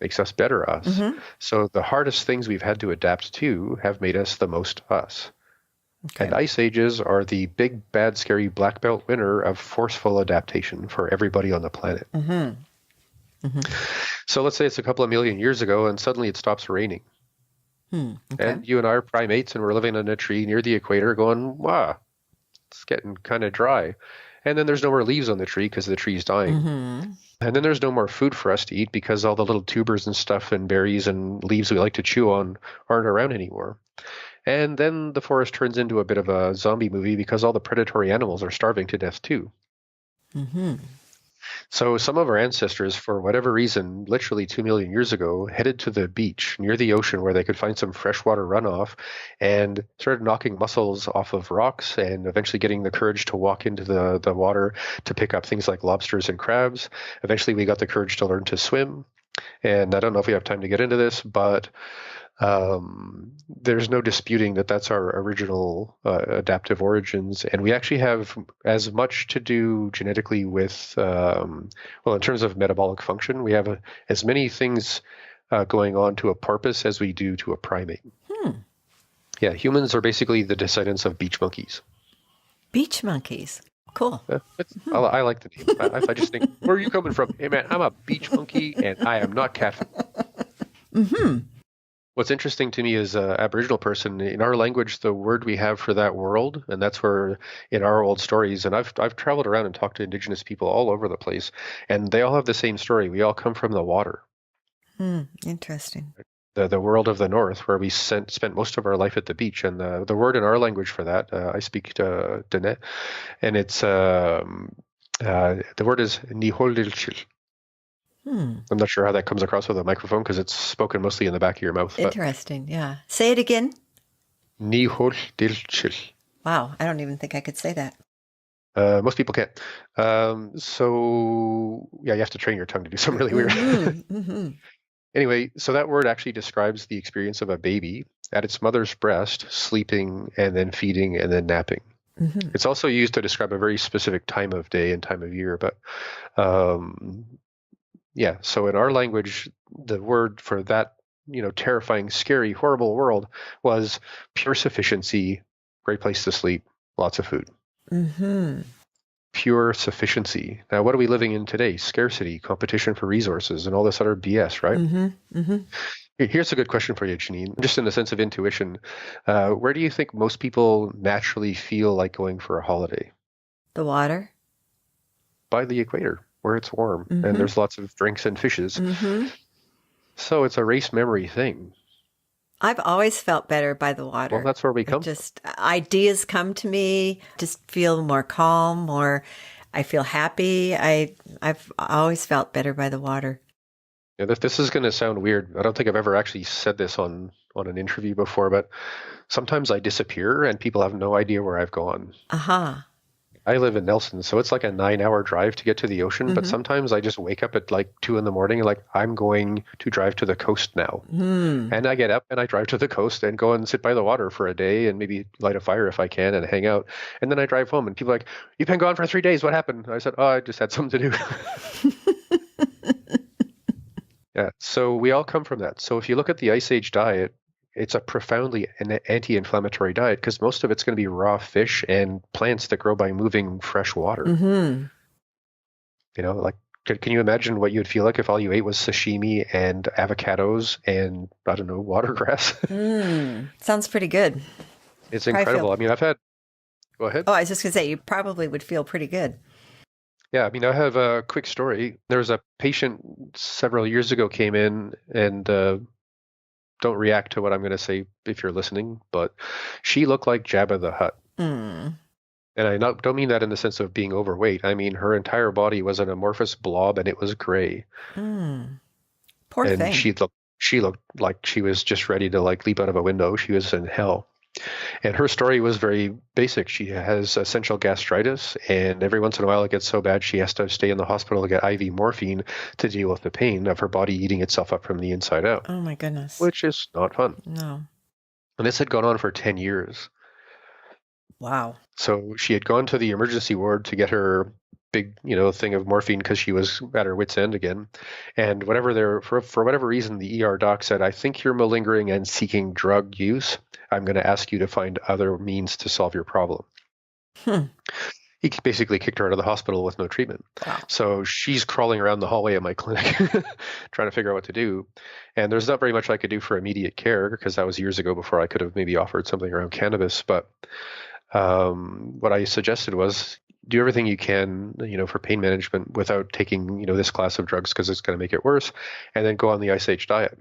makes us better us. Mm-hmm. So the hardest things we've had to adapt to have made us the most us. Okay. And ice ages are the big, bad, scary black belt winner of forceful adaptation for everybody on the planet. Mm-hmm. Mm-hmm. So let's say it's a couple of million years ago and suddenly it stops raining. Okay. And you and I are primates and we're living in a tree near the equator going, wow, it's getting kind of dry. And then there's no more leaves on the tree because the tree's dying. Mm-hmm. And then there's no more food for us to eat because all the little tubers and stuff and berries and leaves we like to chew on aren't around anymore. And then the forest turns into a bit of a zombie movie because all the predatory animals are starving to death too. Mm-hmm. So some of our ancestors, for whatever reason, literally 2 million years ago, headed to the beach near the ocean where they could find some freshwater runoff and started knocking mussels off of rocks and eventually getting the courage to walk into the water to pick up things like lobsters and crabs. Eventually we got the courage to learn to swim. And I don't know if we have time to get into this, but there's no disputing that that's our original adaptive origins, and we actually have as much to do genetically with, in terms of metabolic function, we have as many things going on to a porpoise as we do to a primate. Yeah, humans are basically the descendants of beach monkeys. Beach monkeys. Cool. I like the name. I just think, where are you coming from? Hey man, I'm a beach monkey and I am not cat. Mm-hmm. What's interesting to me is Aboriginal person, in our language, the word we have for that world, and that's where in our old stories, and I've traveled around and talked to Indigenous people all over the place, and they all have the same story. We all come from the water. Interesting. The world of the north, where we spent most of our life at the beach, and the word in our language for that, I speak Dene, and it's the word is Niholdilchil. I'm not sure how that comes across with a microphone because it's spoken mostly in the back of your mouth. Interesting. Yeah. Say it again. Niholdilchil. Wow. I don't even think I could say that. Most people can't. So yeah, you have to train your tongue to do something really weird. Mm-hmm. Anyway, so that word actually describes the experience of a baby at its mother's breast, sleeping and then feeding and then napping. Mm-hmm. It's also used to describe a very specific time of day and time of year. But yeah, so in our language, the word for that, terrifying, scary, horrible world was pure sufficiency, great place to sleep, lots of food. Mm-hmm. Pure sufficiency. Now, what are we living in today? Scarcity, competition for resources, and all this other BS, right? Mm-hmm. Mm-hmm. Here's a good question for you, Janine. Just in the sense of intuition, where do you think most people naturally feel like going for a holiday? The water. By the equator, where it's warm, Mm-hmm. and there's lots of drinks and fishes. Mm-hmm. So it's a race memory thing. I've always felt better by the water. Well, that's where we come from. Just ideas come to me, just feel more calm, I feel happy. I've always felt better by the water. Yeah, this is going to sound weird. I don't think I've ever actually said this on an interview before, but sometimes I disappear and people have no idea where I've gone. Aha. I live in Nelson, so it's like a 9-hour drive to get to the ocean. Mm-hmm. But sometimes I just wake up at like 2 a.m. and like, I'm going to drive to the coast now. And I get up and I drive to the coast and go and sit by the water for a day and maybe light a fire if I can and hang out. And then I drive home and people are like, you've been gone for 3 days. What happened? I said, oh, I just had something to do. Yeah. So we all come from that. So if you look at the Ice Age diet, it's a profoundly anti-inflammatory diet because most of it's going to be raw fish and plants that grow by moving fresh water. Mm-hmm. Like Can you imagine what you'd feel like if all you ate was sashimi and avocados and, I don't know, watercress? Sounds pretty good. It's Probably feel. incredible. I mean, go ahead. Oh, I was just gonna say you probably would feel pretty good. Yeah, I mean, I have a quick story. There was a patient several years ago came in and don't react to what I'm going to say if you're listening, but she looked like Jabba the Hutt. Mm. And I don't mean that in the sense of being overweight. I mean, her entire body was an amorphous blob and it was gray. Poor And thing. she looked like she was just ready to like leap out of a window. She was in hell. And her story was very basic. She has essential gastritis, and every once in a while it gets so bad she has to stay in the hospital to get IV morphine to deal with the pain of her body eating itself up from the inside out, Oh my goodness. which is not fun. No. And this had gone on for 10 years. Wow. So she had gone to the emergency ward to get her big, thing of morphine because she was at her wit's end again. And for whatever reason, the ER doc said, "I think you're malingering and seeking drug use. I'm going to ask you to find other means to solve your problem." He basically kicked her out of the hospital with no treatment. Wow. So she's crawling around the hallway of my clinic trying to figure out what to do. And there's not very much I could do for immediate care because that was years ago before I could have maybe offered something around cannabis. But what I suggested was do everything you can, for pain management without taking, this class of drugs because it's going to make it worse, and then go on the Ice Age diet.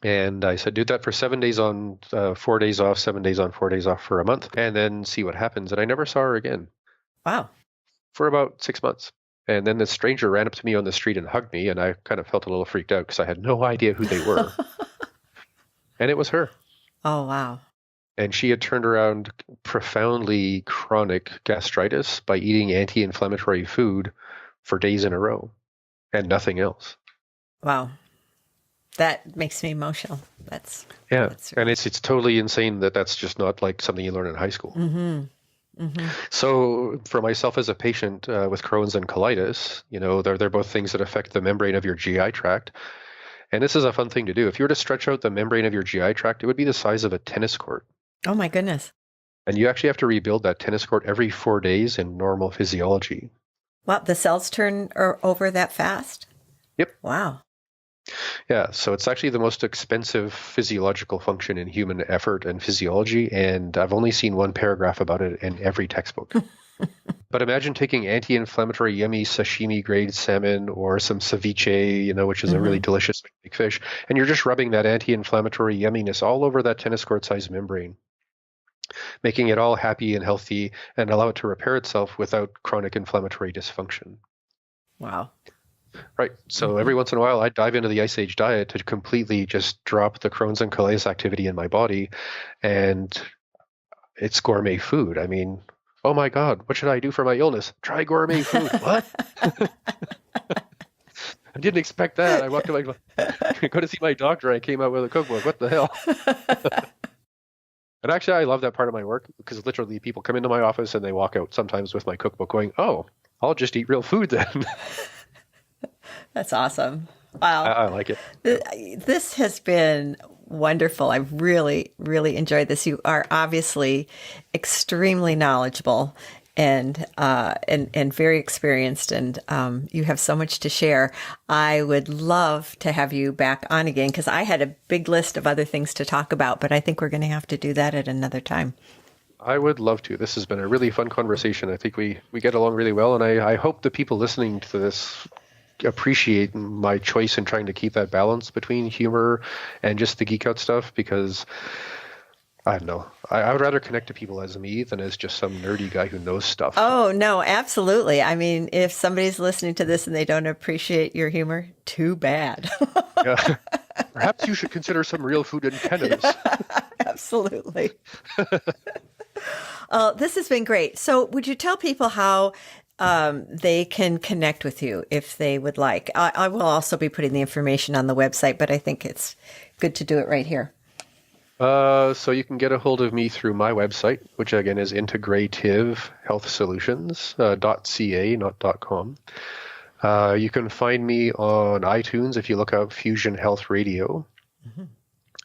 And I said, do that for 7 days on, 4 days off, 7 days on, 4 days off for a month, and then see what happens. And I never saw her again. Wow. For about 6 months. And then this stranger ran up to me on the street and hugged me, and I kind of felt a little freaked out because I had no idea who they were. And it was her. Oh, wow. And she had turned around profoundly chronic gastritis by eating anti-inflammatory food for days in a row and nothing else. Wow. That makes me emotional. That's and it's totally insane that that's just not like something you learn in high school. So for myself as a patient with Crohn's and colitis, they're both things that affect the membrane of your GI tract. And this is a fun thing to do. If you were to stretch out the membrane of your GI tract, it would be the size of a tennis court. Oh my goodness. And you actually have to rebuild that tennis court every 4 days in normal physiology. Wow, the cells turn over that fast? Yep. Wow. Yeah, so it's actually the most expensive physiological function in human effort and physiology, and I've only seen one paragraph about it in every textbook. But imagine taking anti-inflammatory, yummy sashimi-grade salmon or some ceviche, which is a really delicious big fish, and you're just rubbing that anti-inflammatory yumminess all over that tennis court-sized membrane, making it all happy and healthy and allow it to repair itself without chronic inflammatory dysfunction. Wow. Right. So every once in a while, I dive into the Ice Age diet to completely just drop the Crohn's and colitis activity in my body. And it's gourmet food. I mean, oh my God, what should I do for my illness? Try gourmet food. What? I didn't expect that. I walked away, go to see my doctor. I came out with a cookbook. What the hell? And actually, I love that part of my work because literally people come into my office and they walk out sometimes with my cookbook going, oh, I'll just eat real food then. That's awesome. Wow. I like it. This has been wonderful. I've really, really enjoyed this. You are obviously extremely knowledgeable and very experienced, and you have so much to share. I would love to have you back on again because I had a big list of other things to talk about, but I think we're going to have to do that at another time. I would love to. This has been a really fun conversation. I think we get along really well, and I hope the people listening to this appreciate my choice in trying to keep that balance between humor and just the geek out stuff, because I don't know. I would rather connect to people as me than as just some nerdy guy who knows stuff. Oh, no, absolutely. I mean, if somebody's listening to this and they don't appreciate your humor, too bad. Yeah. Perhaps you should consider some real food and cannabis. Absolutely. This has been great. So would you tell people how they can connect with you if they would like? I will also be putting the information on the website, but I think it's good to do it right here. So you can get a hold of me through my website, which again is integrativehealthsolutions.ca, not .com. You can find me on iTunes if you look up Fusion Health Radio.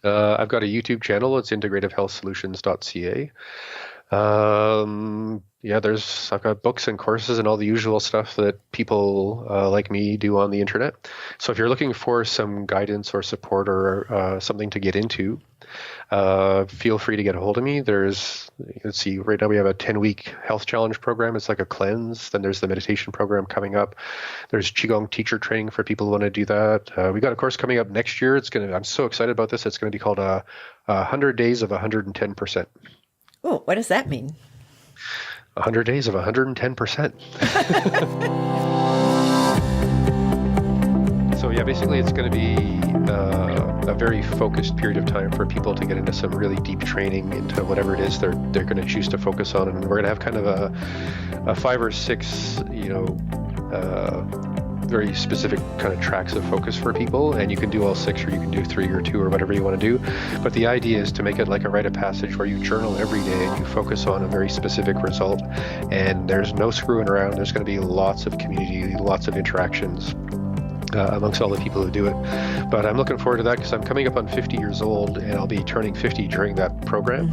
I've got a YouTube channel. It's integrativehealthsolutions.ca. Yeah, I've got books and courses and all the usual stuff that people like me do on the internet. So if you're looking for some guidance or support or something to get into, feel free to get a hold of me. Let's see, right now we have a 10-week health challenge program. It's like a cleanse. Then there's the meditation program coming up. There's Qigong teacher training for people who want to do that. We got a course coming up next year. I'm so excited about this. It's going to be called 100 Days of 110%. Oh, what does that mean? 100 days of 110%. So yeah, basically it's going to be a very focused period of time for people to get into some really deep training into whatever it is they're going to choose to focus on. And we're going to have kind of a 5 or 6, very specific kind of tracks of focus for people, and you can do all 6 or you can do 3 or 2 or whatever you want to do. But the idea is to make it like a rite of passage where you journal every day and you focus on a very specific result, and there's no screwing around. There's going to be lots of community, lots of interactions amongst all the people who do it. But I'm looking forward to that because I'm coming up on 50 years old and I'll be turning 50 during that program.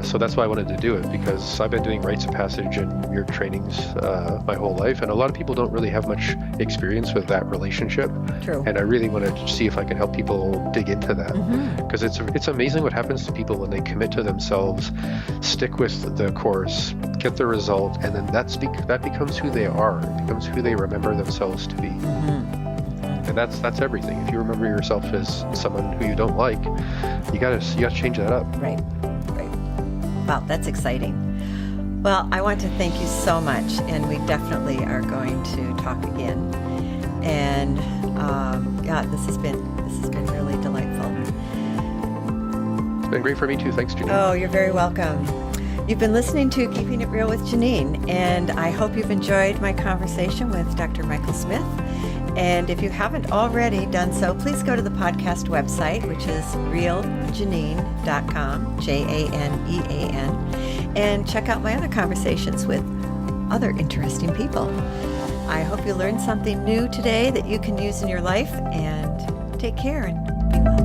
So that's why I wanted to do it, because I've been doing rites of passage and weird trainings my whole life, and a lot of people don't really have much experience with that relationship. True. And I really want to see if I can help people dig into that, because it's amazing what happens to people when they commit to themselves, stick with the course, get the result, and then that becomes who they are. It becomes who they remember themselves to be. And that's everything. If you remember yourself as someone who you don't like, you gotta change that up. Right. Wow, that's exciting. Well, I want to thank you so much, and we definitely are going to talk again. And this has been really delightful. It's been great for me too. Thanks, Janine. Oh, you're very welcome. You've been listening to Keeping It Real with Janine, and I hope you've enjoyed my conversation with Dr. Michael Smith. And if you haven't already done so, please go to the podcast website, which is realjanine.com, JANEAN, and check out my other conversations with other interesting people. I hope you learned something new today that you can use in your life, and take care and be well.